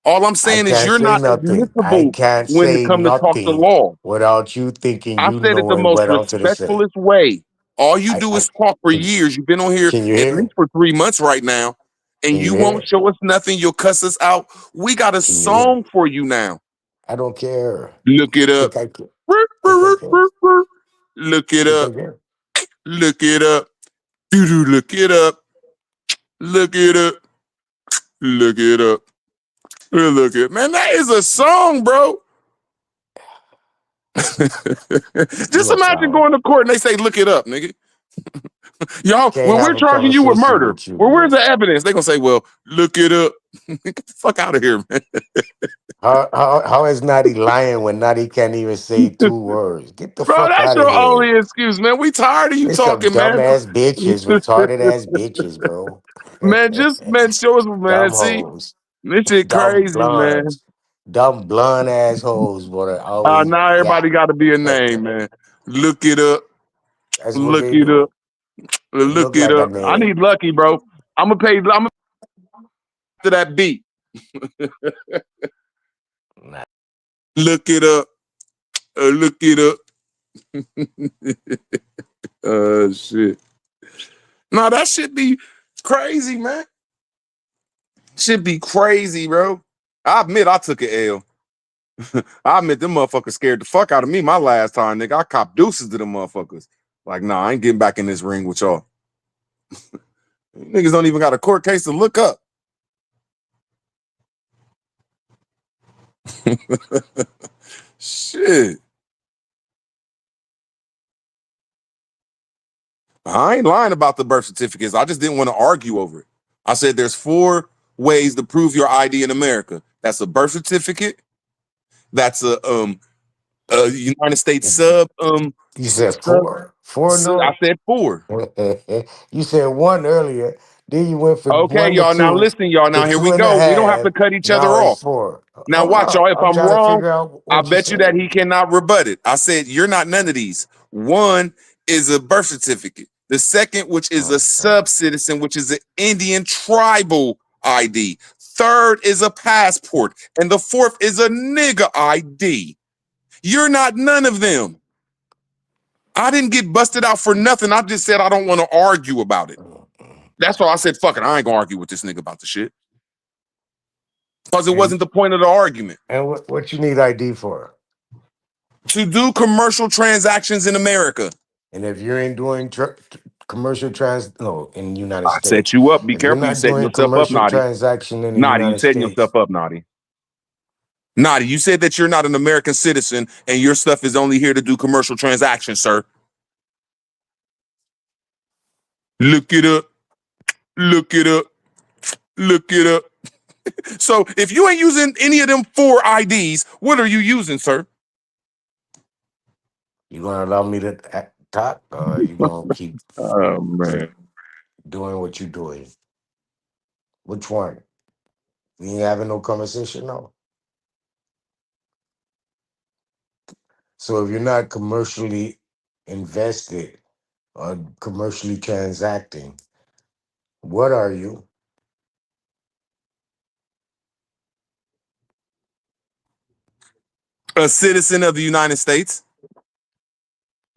All I'm I saying is can't you're say not nothing. I admissible can't when it say come to talk to nothing law. without you thinking I you said it the knowing most what else to say. respectfulest way. All you I, do I is talk for can, years. You've been on here can you at hear? least for 3 months right now, and Can you you won't hear? show us nothing. You'll cuss us out. We got a Can you hear? song for you now. I don't care. Look it You up. think I can? Think I can? Look it Think I up. can? Look it up. Look it up. Look it up. Look it up. Look it. Man, that is a song, bro. You Just a imagine clown. going to court and they say, look it up, nigga. Y'all, Can't when we're have a charging you with conversation murder, with you, well, where's bro. the evidence? They're gonna say, well, look it up. Get the fuck out of here, man. How is Naughty lying when Naughty can't even say 2 words? Get the Bro, fuck that's out of your here. only excuse, man. We tired of you It's some talking, man. dumbass bitches, retarded ass bitches, bro. Man, just man, show us, man. Dumb See, hoes, this shit dumb crazy, man. blondes, dumb blonde assholes, but are always Now everybody got to be a That's name, man. Look it up. what Look they it do. up. You Look look it like a up. I name. need Lucky, bro. I'm gonna pay. I'm gonna to that beat. Nah. Look it up. Look it up. Shit. No, that should be crazy, man. Should be crazy, bro. I admit I took an L. I admit them motherfuckers scared the fuck out of me my last time, nigga. I copped deuces to them motherfuckers. Like, nah, I ain't getting back in this ring with y'all. Niggas don't even got a court case to look up. Shit. I ain't lying about the birth certificates. I just didn't want to argue over it. I said there's 4 ways to prove your ID in America. That's a birth certificate. That's a United States sub You said sub. four? Four, I no? said 4. You said one earlier. Then you went from Okay, 1 to y'all. Now 2 listen, y'all. to Now here we two and a go. We don't have half. to cut each other Now it's off. 4. Now I'm watch, not. y'all. If I'm I'm trying to wrong, figure out I what you bet you that said. he cannot rebut it. I said you're not none of these. One is a birth certificate. The second, which is a sub citizen, which is an Indian tribal ID. Third is a passport, and the fourth is a nigga ID. You're not none of them. I didn't get busted out for nothing. I just said I don't want to argue about it. That's why I said, fuck it, I ain't gonna argue with this nigga about the shit. Because it And wasn't the point of the argument. and what you need ID for? To do commercial transactions in America. And if you ain't doing commercial no, in the United I set States, you up. Be if you're careful. You not setting doing yourself up, commercial Naughty. transaction in the Naughty, you United setting States, yourself up, Naughty. Naughty, you said that you're not an American citizen and your stuff is only here to do commercial transactions, sir. Look it up. Look it up. Look it up. So if you ain't using any of them 4 IDs, what are you using, sir? you gonna allow me to talk, or you gonna keep Oh, man. doing what you're doing? Which one? We ain't having no conversation now. So if you're not commercially invested or commercially transacting, what are you? A citizen of the United States.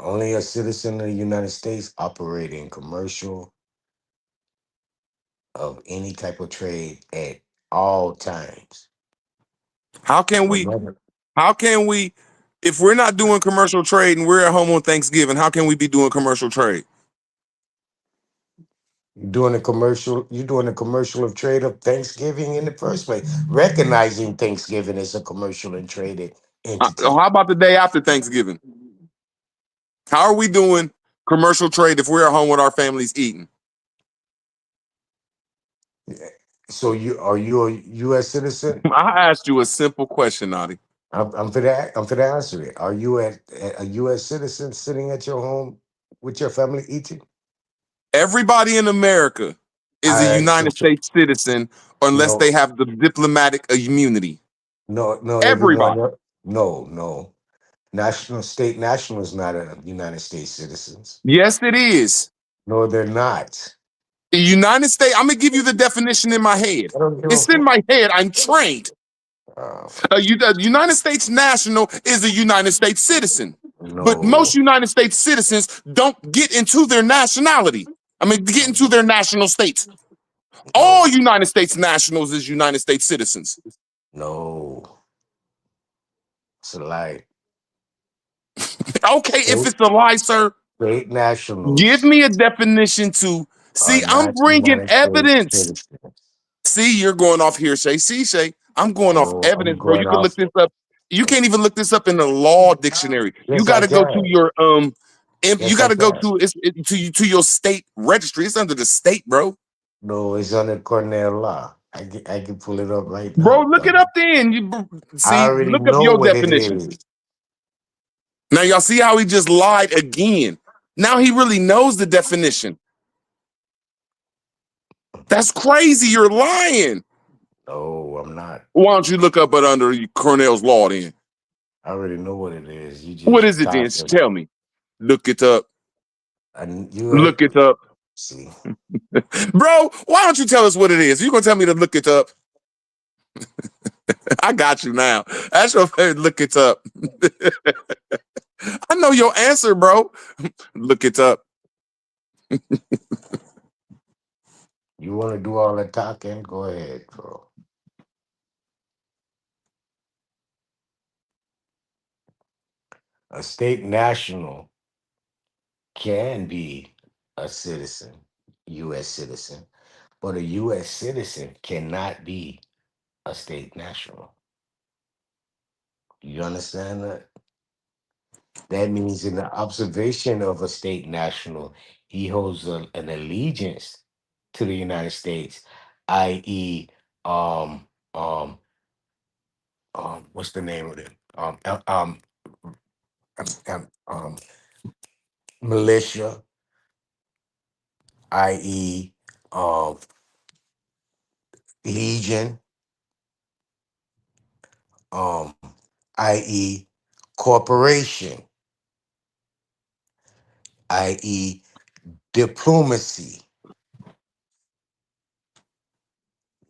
Only a citizen of the United States operating commercial of any type of trade at all times. How can we, Whenever how can we, if we're not doing commercial trade and we're at home on Thanksgiving, how can we be doing commercial trade? you're doing a commercial of trade of Thanksgiving in the first place. Recognizing Thanksgiving as a commercial and traded entity. How about the day after Thanksgiving? How are we doing commercial trade if we're at home with our families eating? So are you a U.S. citizen? I asked you a simple question, Nadi. I'm for the answer it. Are you a U.S. citizen sitting at your home with your family eating? Everybody in America is a I United States citizen unless they no, have the diplomatic immunity. no. Everyone, Everybody. no. National is not a United States citizens. Yes, it is. No, they're not. The United States, I'm going to give you the definition in my head. I don't give a It's in fuck. my head. I'm trained. Uh, The United States national is a United States citizen. But no, most United States citizens don't get into their nationality. Get into their national states. All no, United States nationals is United States citizens. no. It's a lie. Okay, if State, it's a lie, sir, state give nationals me a definition to are see. I'm not bringing United States evidence. citizens. See, you're going off hearsay. See, Shay, I'm going off No, I'm evidence, bro. You going can look off. this up. You can't even look this up in the law dictionary. You Yes, got I to go to can. your you Yes, got I to go can. to to your state registry. It's under the state, bro. No, it's under Cornell law. I can pull it up right Bro, now. look it Dog. up then. I See, already look up know your what it definition. is. Now y'all see how he just lied again. Now he really knows the definition. That's crazy. You're lying. No, I'm not. Why don't you look up it under Cornell's law then? I already know what it is. You What just is it then? talking. Tell me. Look it up. And you ain't Look it up. see. Bro, why don't you tell us what it is? You gonna tell me to look it up? I got you now. That's your favorite. Look it up. I know your answer, bro. Look it up. You want to do all the talking? Go ahead, bro. A state national can be a citizen, U.S. citizen, but a U.S. citizen cannot be a state national. You understand that? That means, in the observation of a state national, he holds an allegiance to the United States, i.e., um, um, what's the name of it? Um, um, um, militia, i.e., um, legion, um, i.e., corporation, i.e., diplomacy.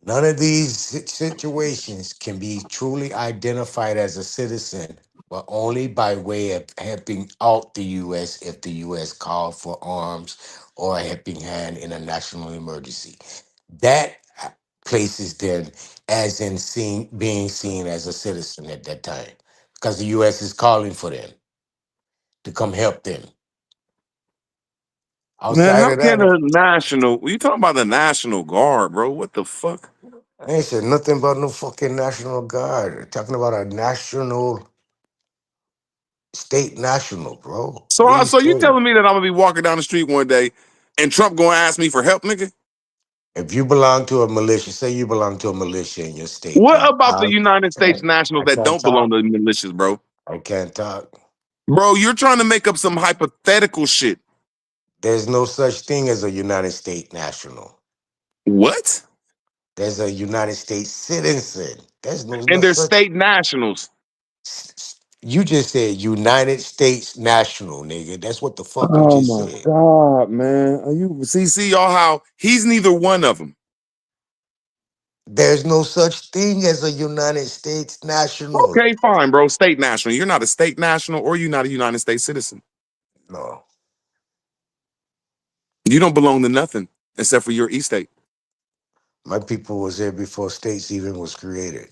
None of these situations can be truly identified as a citizen, but only by way of helping out the U.S. if the U.S. called for arms or a helping hand in a national emergency. That places them as in being seen as a citizen at that time, because the U.S. is calling for them to come help them. Man, Outside how of that, can a national? You talking about the National Guard, bro? What the fuck? I ain't said nothing about no fucking National Guard. Talking about a national, state national, bro. So, What are you so you saying? telling me that I'm gonna be walking down the street one day, and Trump gonna ask me for help, nigga? If you belong to a militia, say you belong to a militia in your state. What about the United States I nationals that can't don't belong talk. to the militias, bro? I can't talk. Bro, you're trying to make up some hypothetical shit. There's no such thing as a United States national. What? There's a United States citizen. There's no And they're such. state nationals. You just said United States national, nigga. That's what the fuck you Oh just my said. God, man. Are you see y'all how he's neither one of them. There's no such thing as a United States national. Okay, fine, bro. State national. You're not a state national or you're not a United States citizen. No. You don't belong to nothing except for your e-state. My people was there before states even was created.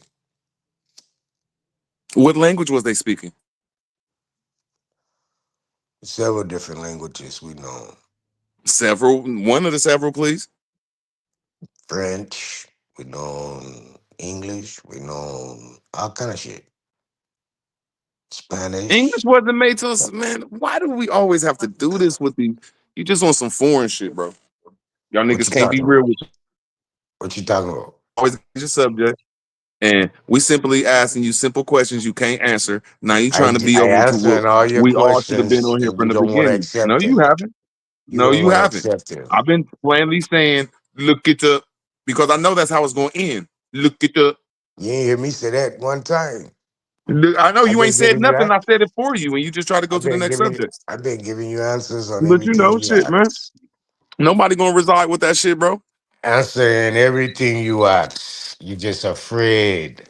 What language was they speaking? Several different languages we know. Several. One of the several, please. French, we know English, we know all kind of shit. English Spanish. wasn't made to us, man. Why do we always have to do this with the? You just want some foreign shit, bro. Y'all What niggas you can't be talking real about? with you. What you talking about? Always get your subject. And we simply asking you simple questions you can't answer. Now you trying to be I over to what answering all your we all should have been questions on here and you from the don't want to beginning. No, accept you them. haven't. You No, don't you want to haven't. accept them. I've been plainly saying, look it up, because I know that's how it's going to end. Look it up. You ain't hear me say that one time. I know I've you ain't been said giving you nothing. that. I said it for you, and you just try to go to the next subject. I've been giving you answers on But you everything know, you shit, man. ask. Nobody gonna reside with that shit, bro. Answering everything you ask. You just afraid.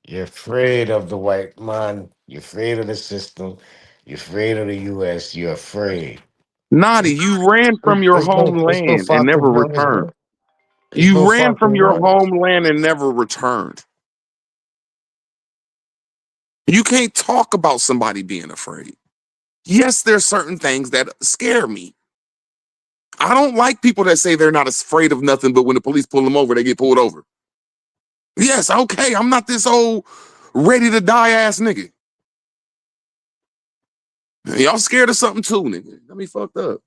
You're afraid of the white man. You're afraid of the system. You're afraid of the US. You're afraid. Naughty, you ran from your It's no homeland and never fucking running, returned. bro. It's no You ran fucking from your running. homeland and never returned. You can't talk about somebody being afraid. Yes, there's certain things that scare me. I don't like people that say they're not afraid of nothing, but when the police pull them over, they get pulled over. Yes, okay, I'm not this old ready to die ass nigga. Y'all scared of something too, nigga. Got me fucked up.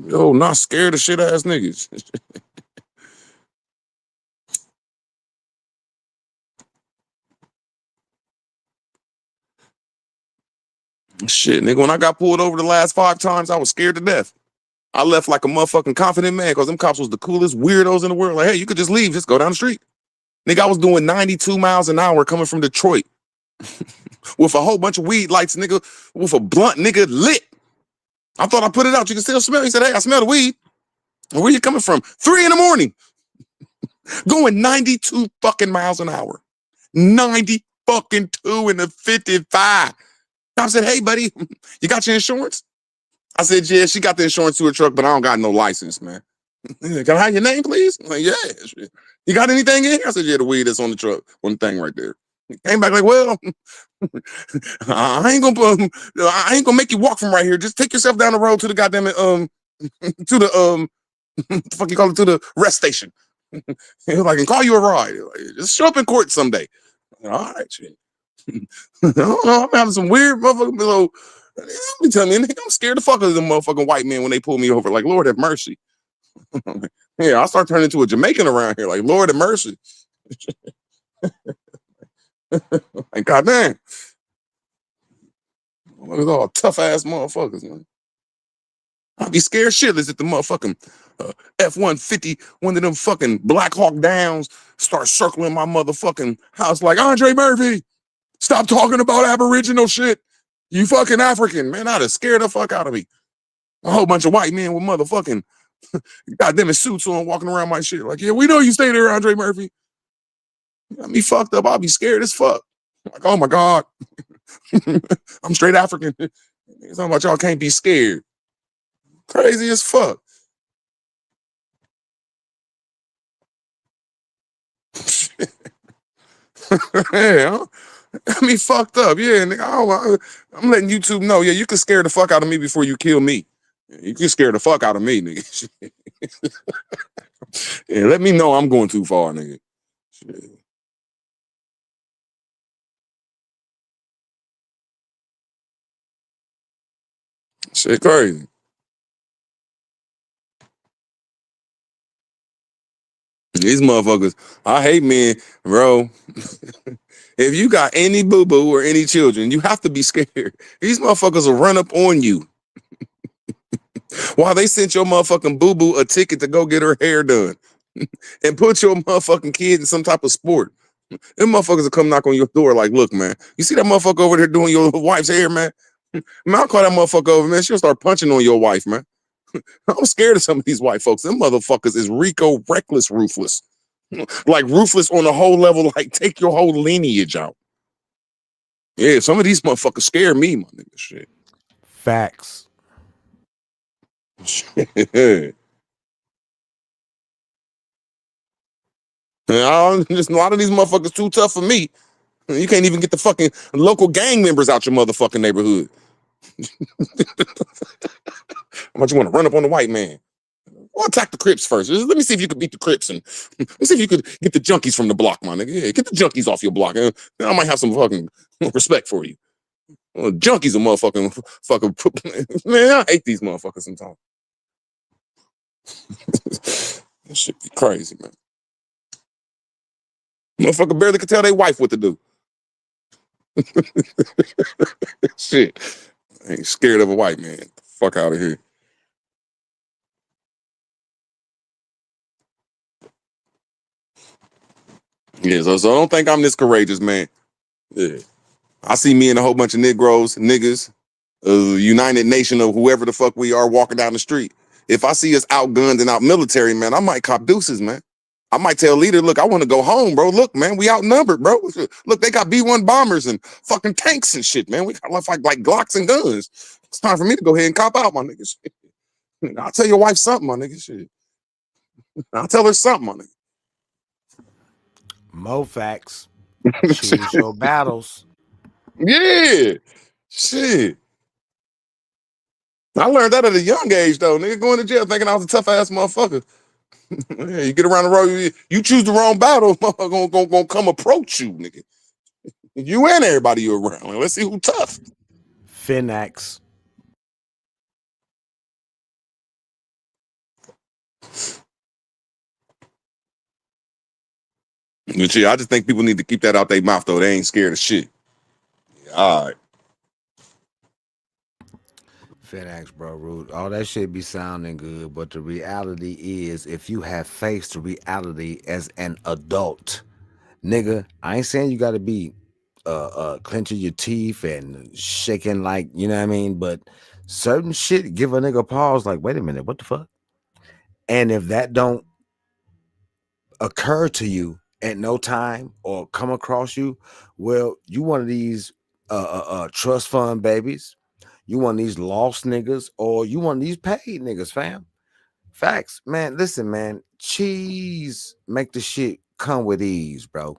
Yo, not scared of shit ass niggas. Shit, nigga, when I got pulled over the last 5 times, I was scared to death. I left like a motherfucking confident man because them cops was the coolest weirdos in the world. Like, hey, you could just leave, just go down the street. Nigga, I was doing 92 miles an hour coming from Detroit with a whole bunch of weed lights, nigga, with a blunt, nigga, lit. I thought I put it out. You can still smell it. He said, hey, I smell the weed. Where you coming from? 3 in the morning. Going 92 fucking miles an hour. 90 fucking 2 in the 55. I said, hey, buddy, you got your insurance? I said, yeah, she got the insurance to her truck, but I don't got no license, man. Can I have your name, please? I'm like, yeah. Shit. You got anything in here? I said, yeah, the weed that's on the truck. One thing right there. He came back like, well, I ain't gonna make you walk from right here. Just take yourself down the road to the goddamn to the what the fuck you call it, to the rest station. He was like, and call you a ride. Like, just show up in court someday. Like, all right, shit. I don't know. I'm having some weird motherfucking below. Let me tell you, I'm scared the fuck of them motherfucking white men when they pull me over. Like, Lord have mercy. Yeah, I start turning into a Jamaican around here. Like, Lord have mercy. Like, goddamn. Look at all tough ass motherfuckers, man. I'd be scared shitless if the motherfucking F-150, one of them fucking Black Hawk Downs, start circling my motherfucking house like, Andre Murphy, stop talking about Aboriginal shit. You fucking African, man. I'd have scared the fuck out of me. A whole bunch of white men with motherfucking goddamn suits on walking around my shit. Like, yeah, we know you stay there, Andre Murphy. You got me fucked up. I'll be scared as fuck. Like, oh my God. I'm straight African. Talking about y'all can't be scared. Crazy as fuck. Yeah, I mean, fucked up. Yeah, nigga, I'm letting YouTube know. Yeah, you can scare the fuck out of me before you kill me. You can scare the fuck out of me, nigga. Yeah, let me know I'm going too far, nigga. Shit, shit crazy. These motherfuckers, I hate men, bro. If you got any boo-boo or any children, you have to be scared. These motherfuckers will run up on you while they sent your motherfucking boo-boo a ticket to go get her hair done and put your motherfucking kid in some type of sport. Them motherfuckers will come knock on your door like, look, man, you see that motherfucker over there doing your wife's hair, man? Man, I'll call that motherfucker over, man. She'll start punching on your wife, man. I'm scared of some of these white folks. Them motherfuckers is Rico reckless ruthless. Like ruthless on a whole level, like take your whole lineage out. Yeah, some of these motherfuckers scare me, my nigga. Shit. Facts. Shit. Just a lot of these motherfuckers too tough for me. You can't even get the fucking local gang members out your motherfucking neighborhood. How much you want to run up on the white man? Well, attack the Crips first. Let me see if you could beat the Crips and let me see if you could get the junkies from the block, my nigga. Yeah, get the junkies off your block. Then I might have some fucking respect for you. Junkies are motherfucking fucking man. I hate these motherfuckers sometimes. That shit be crazy, man. Motherfucker barely could tell their wife what to do. Shit. I ain't scared of a white man. Get the fuck out of here. Yeah, so I don't think I'm this courageous, man. Yeah. I see me and a whole bunch of Negroes, niggas, United Nation of whoever the fuck we are walking down the street. If I see us outgunned and out military, man, I might cop deuces, man. I might tell leader, look, I want to go home, bro. Look, man, we outnumbered, bro. Look, they got B-1 bombers and fucking tanks and shit, man. We got like Glocks and guns. It's time for me to go ahead and cop out, my niggas. I'll tell your wife something, my nigga. Shit. I'll tell her something, my nigga. Mo facts. Choose your battles. Yeah. Shit. I learned that at a young age, though. Nigga, going to jail thinking I was a tough ass motherfucker. Yeah, you get around the road, you choose the wrong battle, motherfucker gonna come approach you, nigga. You and everybody you around. Like, let's see who tough. Finax. But yeah, I just think people need to keep that out their mouth though. They ain't scared of shit. All right. FedEx, bro, Root. All that shit be sounding good, but the reality is, if you have faced the reality as an adult, nigga, I ain't saying you got to be clenching your teeth and shaking like, you know what I mean, but certain shit give a nigga pause. Like, wait a minute, what the fuck? And if that don't occur to you at no time or come across you, well, you one of these trust fund babies, you one of these lost niggas, or you one of these paid niggas, fam. Facts, man. Listen, man, cheese make the shit come with ease, bro.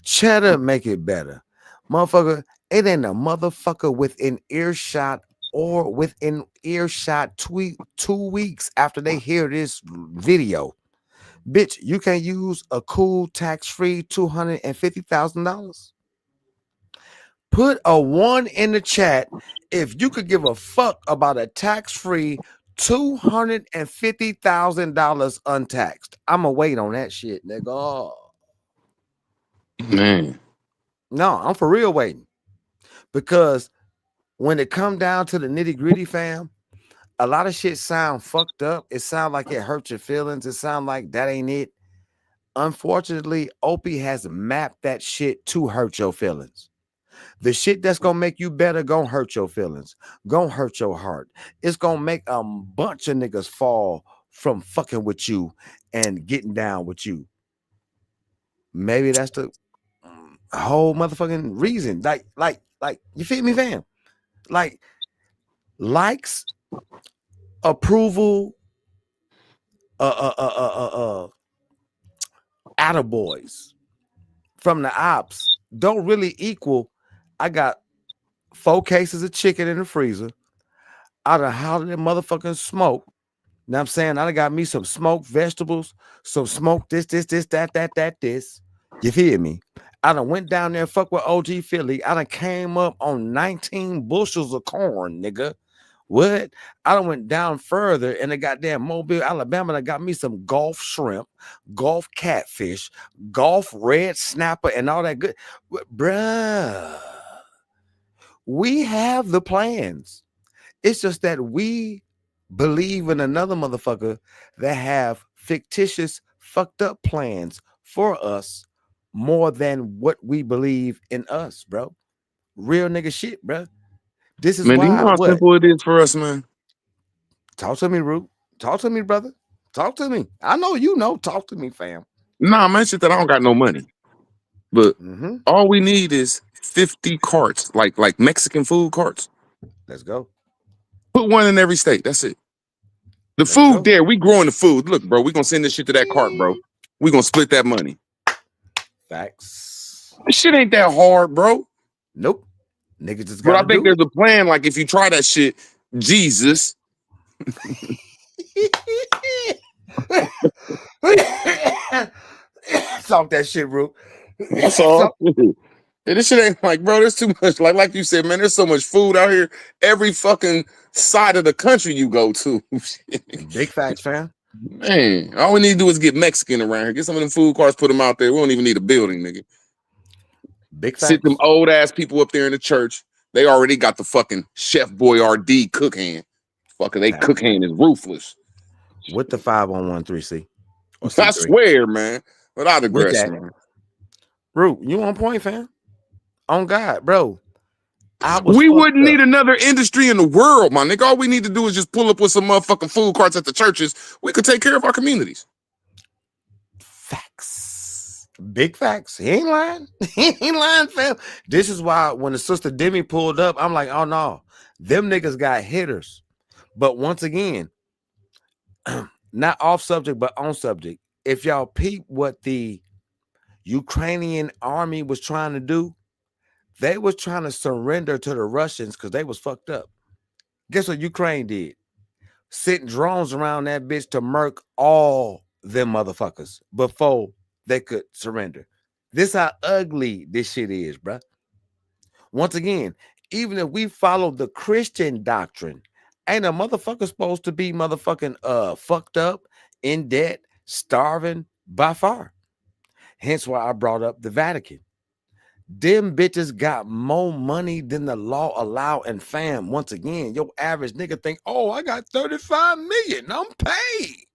Cheddar make it better, motherfucker. It ain't a motherfucker within earshot or within earshot 2 weeks after they hear this video. Bitch, you can use a cool tax-free $250,000. Put a one in the chat if you could give a fuck about a tax-free $250,000 untaxed. I'ma wait on that shit, nigga. Oh, Man. no, I'm for real waiting. Because when it come down to the nitty-gritty, fam, a lot of shit sound fucked up. It sound like it hurt your feelings. It sound like that ain't it. Unfortunately, Opie has mapped that shit to hurt your feelings. The shit that's gonna make you better gonna hurt your feelings, gonna hurt your heart. It's gonna make a bunch of niggas fall from fucking with you and getting down with you. Maybe that's the whole motherfucking reason. Like, you feel me, fam? Like, likes, approval, attaboys from the ops don't really equal. I got 4 cases of chicken in the freezer. I done hollered at motherfucking smoke. Now I'm saying I done got me some smoked vegetables, some smoked this, this. You feel me? I done went down there and fuck with OG Philly. I done came up on 19 bushels of corn, nigga. What? I done went down further in the goddamn Mobile, Alabama. I got me some Gulf shrimp, Gulf catfish, Gulf red snapper, and all that good. Bruh, we have the plans. It's just that we believe in another motherfucker that have fictitious, fucked up plans for us more than what we believe in us, bro. Real nigga shit, bro. This is Man, do you why know how what? simple it is for us, man? Talk to me, Root. Talk to me, brother. Talk to me. I know you know. Talk to me, fam. Nah, man, shit that I don't got no money. But Mm-hmm. all we need is 50 carts, like Mexican food carts. Let's go. Put one in every state. That's it. The Let's food go. there, we growing the food. Look, bro, we gonna send this shit to that cart, bro. We gonna split that money. Facts. This shit ain't that hard, bro. Nope. Niggas just But I gotta think do there's it. a plan. Like if you try that shit, Jesus. Talk that shit, Root. That's all. Talk. Yeah, this shit ain't like, bro, there's too much. Like you said, man, there's so much food out here. Every fucking side of the country you go to. Big facts, fam. Man, all we need to do is get Mexican around here. Get some of them food carts, put them out there. We don't even need a building, nigga. Big Sit them facts. old ass people up there in the church. They already got the fucking Chef Boyardee cook hand. Fucking they cook Facts. hand is ruthless. With the 501(c) or I C3. swear, man. Without With aggression, that, man. Root, you on point, fam. On God, bro. I was We fucked wouldn't up. need another industry in the world, my nigga. All we need to do is just pull up with some motherfucking food carts at the churches. We could take care of our communities. Facts. Big facts. He ain't lying. He ain't lying, fam. This is why when the sister Demi pulled up, I'm like, oh no, them niggas got hitters. But once again, not off subject, but on subject. If y'all peep what the Ukrainian army was trying to do, they was trying to surrender to the Russians because they was fucked up. Guess what Ukraine did? Sent drones around that bitch to murk all them motherfuckers before they could surrender. This how ugly this shit is, bruh. Once again, even if we follow the Christian doctrine, ain't a motherfucker supposed to be motherfucking fucked up in debt, starving by far. Hence why I brought up the Vatican. Them bitches got more money than the law allow. And fam, once again, your average nigga think, oh, I got 35 million. I'm paid.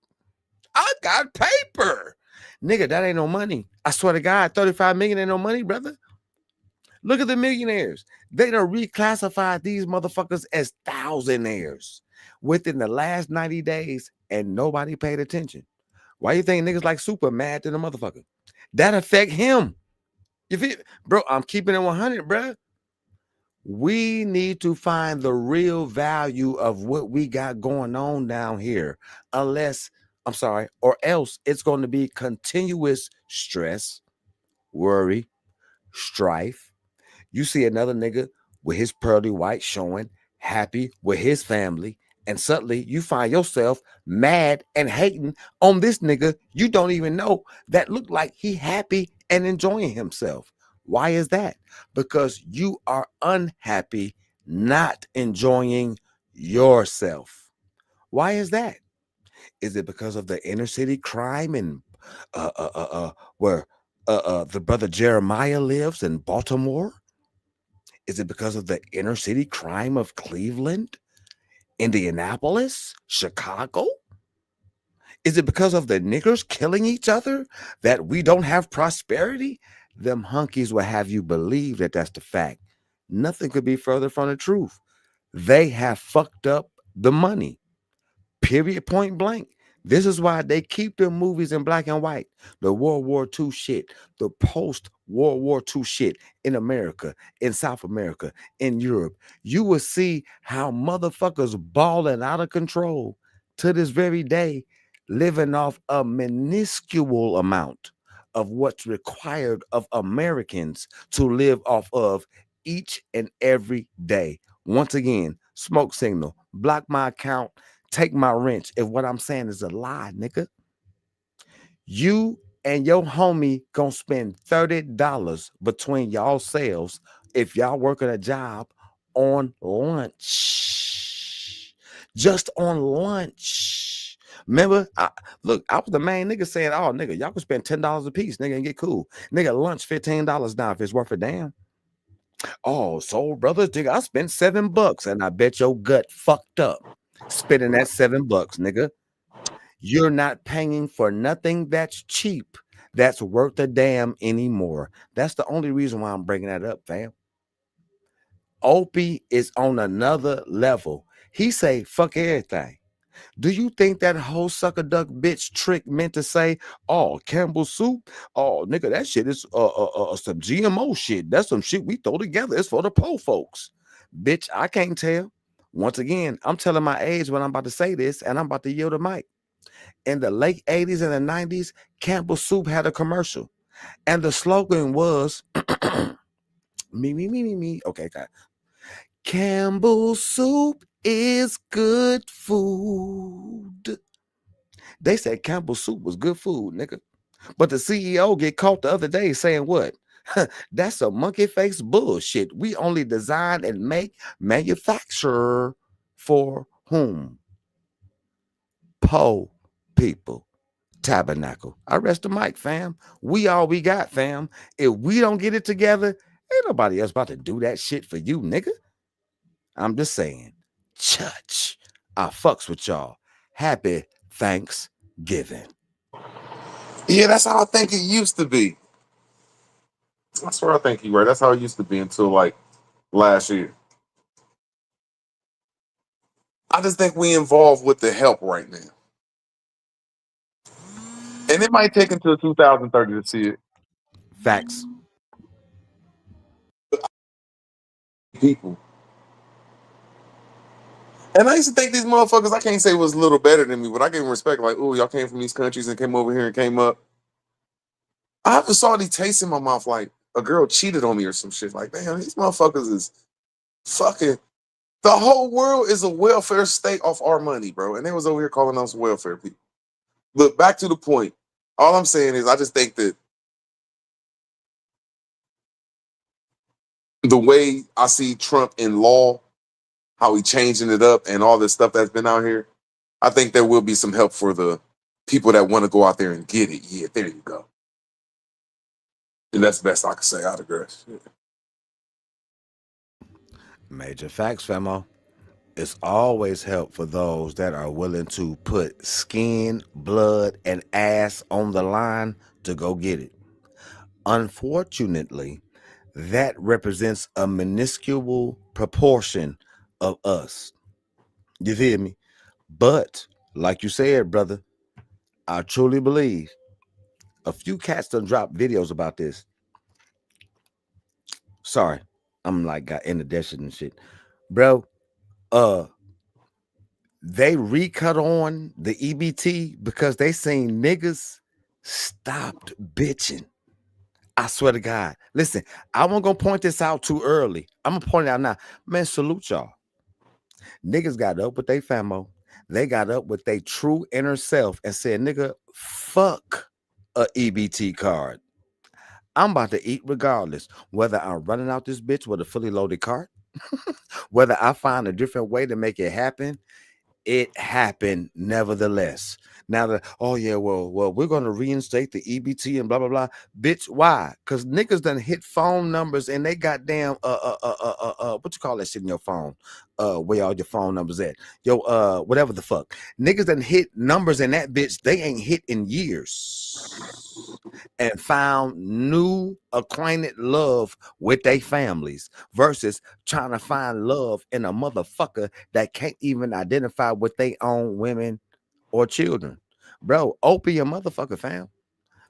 I got paper. Nigga, that ain't no money. I swear to God, 35 million ain't no money, brother. Look at the millionaires. They done reclassified these motherfuckers as thousandaires within the last 90 days, and nobody paid attention. Why you think niggas like super mad to the motherfucker? That affect him. You feel, bro? I'm keeping it 100, bro. We need to find the real value of what we got going on down here. Or else it's going to be continuous stress, worry, strife. You see another nigga with his pearly white showing, happy with his family, and suddenly you find yourself mad and hating on this nigga you don't even know that look like he happy and enjoying himself. Why is that? Because you are unhappy, not enjoying yourself. Why is that? Is it because of the inner city crime and where the brother Jeremiah lives in Baltimore? Is it because of the inner city crime of Cleveland, Indianapolis, Chicago? Is it because of the niggers killing each other that we don't have prosperity? Them hunkies will have you believe that that's the fact. Nothing could be further from the truth. They have fucked up the money. Period, point blank. This is why they keep their movies in black and white. The World War II shit, the post-World War II shit in America, in South America, in Europe. You will see how motherfuckers balling out of control to this very day, living off a minuscule amount of what's required of Americans to live off of each and every day. Once again, smoke signal, block my account, take my wrench if what I'm saying is a lie, nigga. You and your homie gonna spend $30 between y'all selves if y'all working a job on lunch. Just on lunch. Remember, I was the main nigga saying, oh, nigga, y'all can spend $10 a piece, nigga, and get cool. Nigga, lunch $15 now if it's worth a damn. Oh, so brothers, nigga, I spent $7 and I bet your gut fucked up spending that $7, nigga. You're not paying for nothing that's cheap, that's worth a damn anymore. That's the only reason why I'm bringing that up, fam. Opie is on another level. He say fuck everything. Do you think that whole sucker duck bitch trick meant to say, oh, Campbell soup? Oh, nigga, that shit is some GMO shit. That's some shit we throw together. It's for the po folks. Bitch, I can't tell. Once again, I'm telling my age when I'm about to say this, and I'm about to yield the mic. In the late 80s and the 90s, Campbell Soup had a commercial. And the slogan was me. Okay, got it. Campbell Soup is good food. They said Campbell Soup was good food, nigga. But the CEO get caught the other day saying what? That's a monkey face bullshit. We only design and manufacture for whom? Po people. Tabernacle. I rest the mic, fam. We all we got, fam. If we don't get it together, ain't nobody else about to do that shit for you, nigga. I'm just saying. Church. I fucks with y'all. Happy Thanksgiving. Yeah, that's how I think it used to be. That's where I think you're right. That's how it used to be until like last year. I just think we involved with the help right now. And it might take until 2030 to see it. Facts. People. And I used to think these motherfuckers, I can't say was a little better than me, but I gave them respect. Like, oh, y'all came from these countries and came over here and came up. I have a salty taste in my mouth like a girl cheated on me or some shit. Like, damn, these motherfuckers is fucking. The whole world is a welfare state off our money, bro. And they was over here calling us welfare people. Look, back to the point. All I'm saying is I just think that the way I see Trump in law, how he changing it up and all this stuff that's been out here, I think there will be some help for the people that want to go out there and get it. Yeah, there you go. And that's the best I can say. I digress. Yeah. Major facts, famo. It's always help for those that are willing to put skin, blood, and ass on the line to go get it. Unfortunately, that represents a minuscule proportion of us. You feel me? But, like you said, brother, I truly believe a few cats done dropped videos about this. Sorry, I'm like got indigestion and shit. Bro, they recut on the EBT because they seen niggas stopped bitching. I swear to God. Listen, I wasn't gonna point this out too early. I'm gonna point it out now. Man, salute y'all. Niggas got up with they famo. They got up with their true inner self and said, nigga, fuck a EBT card. I'm about to eat regardless. Whether I'm running out this bitch with a fully loaded cart, whether I find a different way to make it happen, it happened nevertheless. Now that, oh yeah, well, we're gonna reinstate the EBT and blah blah blah. Bitch, why? Because niggas done hit phone numbers and they goddamn what you call that shit in your phone? Where all your phone numbers at? Yo, whatever the fuck. Niggas done hit numbers in that bitch they ain't hit in years and found new acquainted love with their families versus trying to find love in a motherfucker that can't even identify with their own women or children. Bro, open your motherfucker, fam.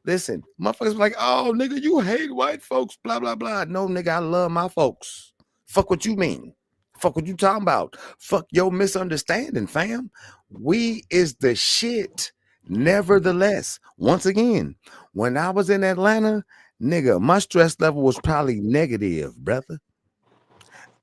Listen, motherfuckers like, oh, nigga, you hate white folks, blah, blah, blah. No, nigga, I love my folks. Fuck what you mean. Fuck what you talking about. Fuck your misunderstanding, fam. We is the shit. Nevertheless, once again, when I was in Atlanta, nigga, my stress level was probably negative, brother.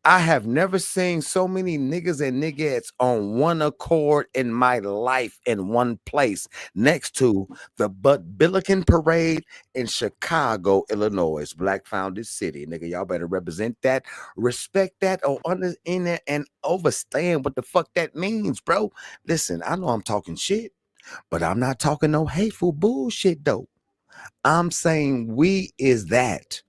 I have never seen so many niggas and niggettes on one accord in my life in one place next to the Bud Billiken Parade in Chicago, Illinois, Black Founded City. Nigga, y'all better represent that, respect that, or in it and understand what the fuck that means, bro. Listen, I know I'm talking shit, but I'm not talking no hateful bullshit though. I'm saying we is that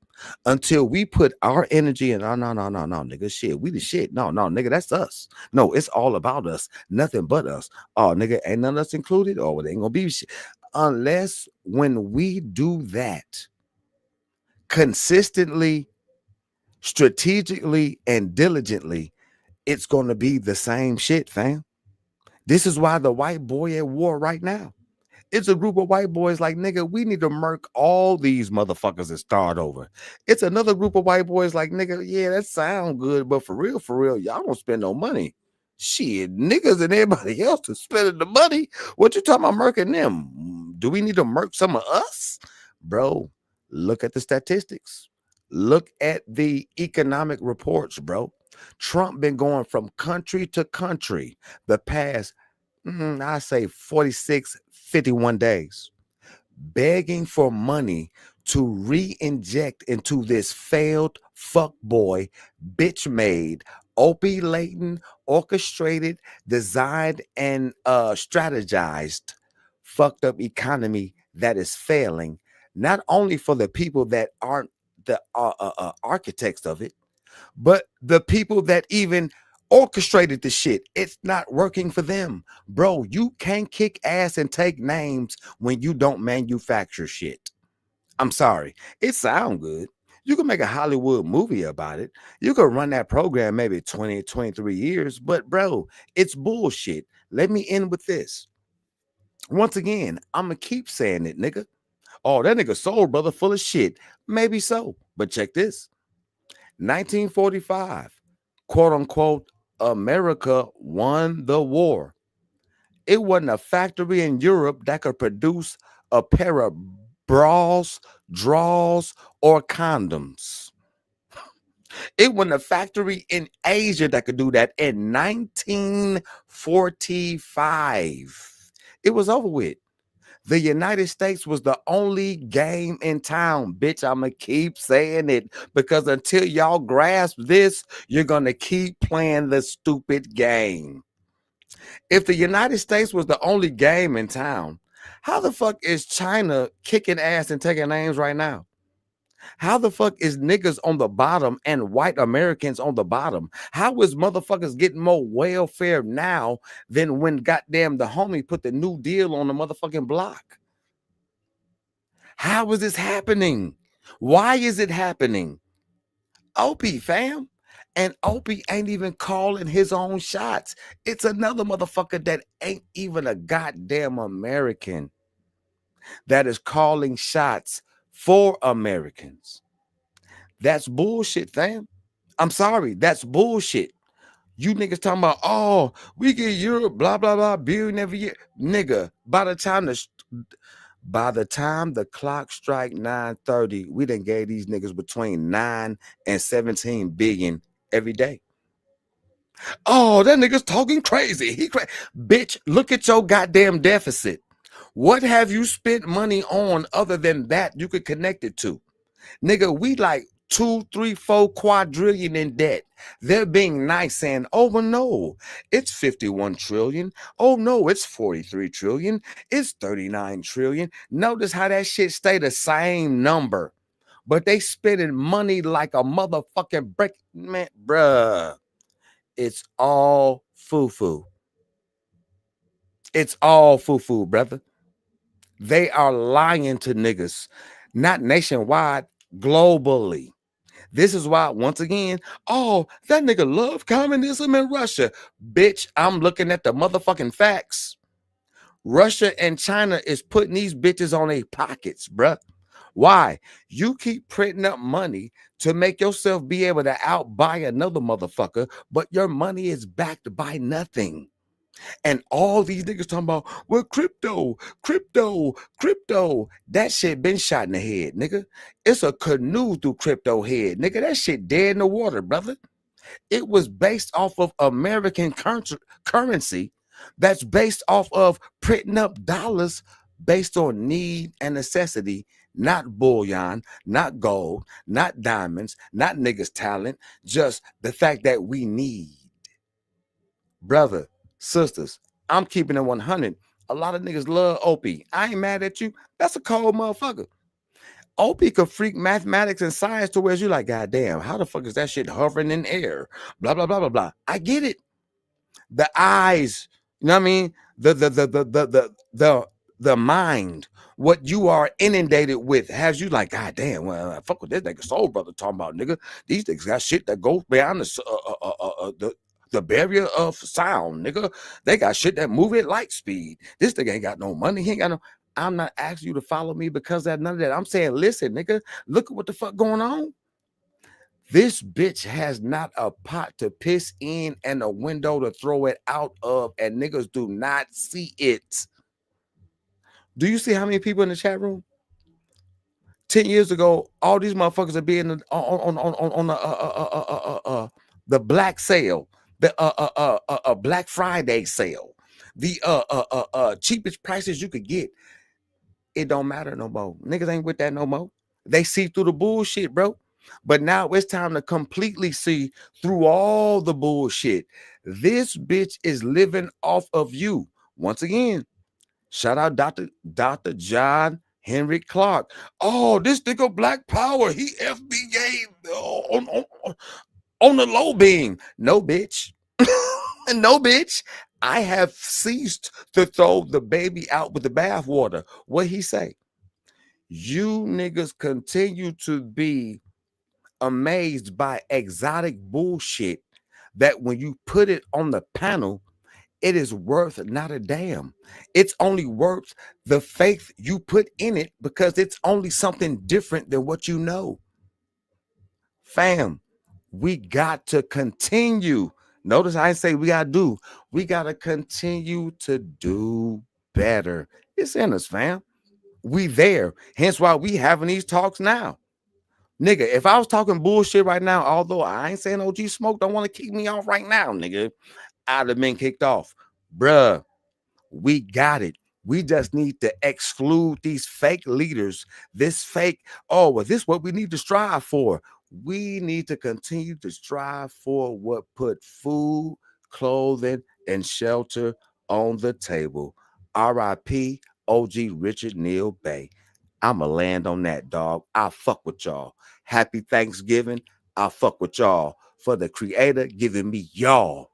until we put our energy in. Oh, no, nigga, shit, we the shit. No, nigga, that's us. No, it's all about us, nothing but us. Oh, nigga, ain't none of us included. Oh, it ain't gonna be shit unless when we do that consistently, strategically, and diligently, it's gonna be the same shit, fam. This is why the white boy at war right now. It's a group of white boys like, nigga, we need to murk all these motherfuckers and start over. It's another group of white boys like, nigga, yeah, that sound good, but for real, y'all don't spend no money. Shit, niggas and everybody else is spending the money. What you talking about murking them? Do we need to murk some of us? Bro, look at the statistics. Look at the economic reports, bro. Trump been going from country to country the past I say 46, 51 days, begging for money to re-inject into this failed fuckboy, bitch made, opulating, orchestrated, designed, and strategized fucked up economy that is failing, not only for the people that aren't the architects of it, but the people that even orchestrated the shit. It's not working for them. Bro, you can't kick ass and take names when you don't manufacture shit. I'm sorry. It sounds good. You can make a Hollywood movie about it. You can run that program maybe 20, 23 years, but bro, it's bullshit. Let me end with this. Once again, I'm going to keep saying it, nigga. Oh, that nigga soul brother full of shit. Maybe so, but check this. 1945, quote unquote, America won the war. It wasn't a factory in Europe that could produce a pair of bras, draws, or condoms. It wasn't a factory in Asia that could do that in 1945. It was over with. The United States was the only game in town, bitch. I'm going to keep saying it because until y'all grasp this, you're going to keep playing the stupid game. If the United States was the only game in town, How the fuck is China kicking ass and taking names right now? How the fuck is niggas on the bottom and white Americans on the bottom? How is motherfuckers getting more welfare now than when goddamn the homie put the New Deal on the motherfucking block? How is this happening? Why is it happening? Opie, fam. And Opie ain't even calling his own shots. It's another motherfucker that ain't even a goddamn American that is calling shots for Americans. That's bullshit, fam. I'm sorry, that's bullshit. You niggas talking about, oh, we get Europe, blah, blah, blah, billion every year. Nigga, by the time the clock strike 9:30, we done gave these niggas between 9 and 17 billion every day. Oh, that nigga's talking crazy. Bitch, look at your goddamn deficit. What have you spent money on other than that you could connect it to? Nigga, we like 2, 3, 4 quadrillion in debt. They're being nice saying, oh, well, no, it's 51 trillion. Oh, no, it's 43 trillion. It's 39 trillion. Notice how that shit stay the same number. But they spending money like a motherfucking brick. Man, bruh, it's all foo-foo. It's all foo-foo, brother. They are lying to niggas, not nationwide, globally. This is why, once again, oh, that nigga love communism in Russia. Bitch, I'm looking at the motherfucking facts. Russia and China is putting these bitches on their pockets, bruh. Why? You keep printing up money to make yourself be able to outbuy another motherfucker, but your money is backed by nothing. And all these niggas talking about, well, crypto. That shit been shot in the head, nigga. It's a canoe through crypto head, nigga. That shit dead in the water, brother. It was based off of American currency that's based off of printing up dollars based on need and necessity, not bullion, not gold, not diamonds, not niggas' talent, just the fact that we need. Brother, sisters, I'm keeping it 100. A lot of niggas love Opie. I ain't mad at you. That's a cold motherfucker. Opie could freak mathematics and science to where you like, God damn, how the fuck is that shit hovering in air? Blah, blah, blah, blah, blah. I get it. The eyes, you know what I mean? The mind, what you are inundated with has you like, God damn, well, fuck with this nigga soul brother talking about, nigga. These niggas got shit that goes beyond the barrier of sound, nigga. They got shit that move at light speed. This nigga ain't got no money. He ain't got no. I'm not asking you to follow me because of none of that. I'm saying, listen, nigga, look at what the fuck going on. This bitch has not a pot to piss in and a window to throw it out of, and niggas do not see it. Do you see how many people in the chat room? 10 years ago, all these motherfuckers would be in the, on the black sale, the Black Friday sale, the cheapest prices you could get. It don't matter no more. Niggas ain't with that no more. They see through the bullshit, bro. But now it's time to completely see through all the bullshit. This bitch is living off of you. Once again, shout out Dr. John Henry Clark. Oh, this nigga Black Power. He FBA on the low beam. No, bitch. No, bitch. I have ceased to throw the baby out with the bathwater. What he say? You niggas continue to be amazed by exotic bullshit that when you put it on the panel, it is worth not a damn. It's only worth the faith you put in it because it's only something different than what you know. Fam, we got to continue. Notice I say we got to do. We got to continue to do better. It's in us, fam. We there. Hence why we having these talks now. Nigga, if I was talking bullshit right now, although I ain't saying OG Smoke don't want to kick me off right now, nigga, I'd have been kicked off. Bruh, we got it. We just need to exclude these fake leaders. This fake, oh, well, this is what we need to strive for. We need to continue to strive for what put food, clothing, and shelter on the table. RIP OG Richard Neal Bay. I'ma land on that, dog. I fuck with y'all. Happy Thanksgiving. I fuck with y'all for the creator giving me y'all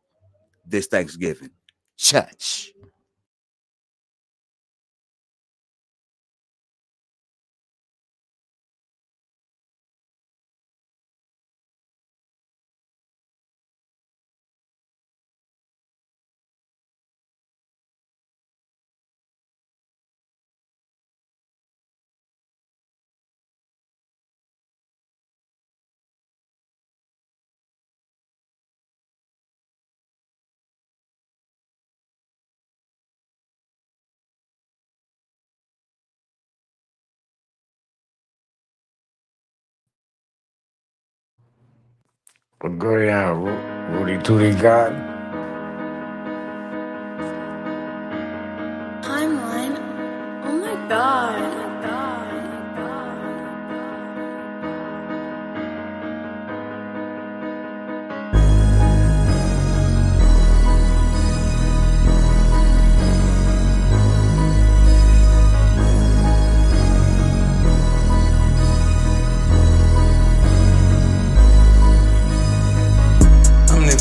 this Thanksgiving. Church. But go yeah, Rudy Tootie God. Timeline. Oh my god.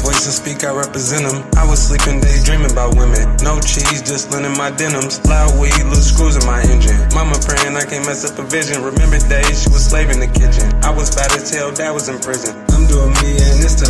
Voice and speak, I represent them. I was sleeping, daydreaming about women. No cheese, just linen my denims. Loud weed, little screws in my engine. Mama praying I can't mess up a vision. Remember days she was slave in the kitchen. I was bad as hell, dad was in prison. I'm doing me and this time.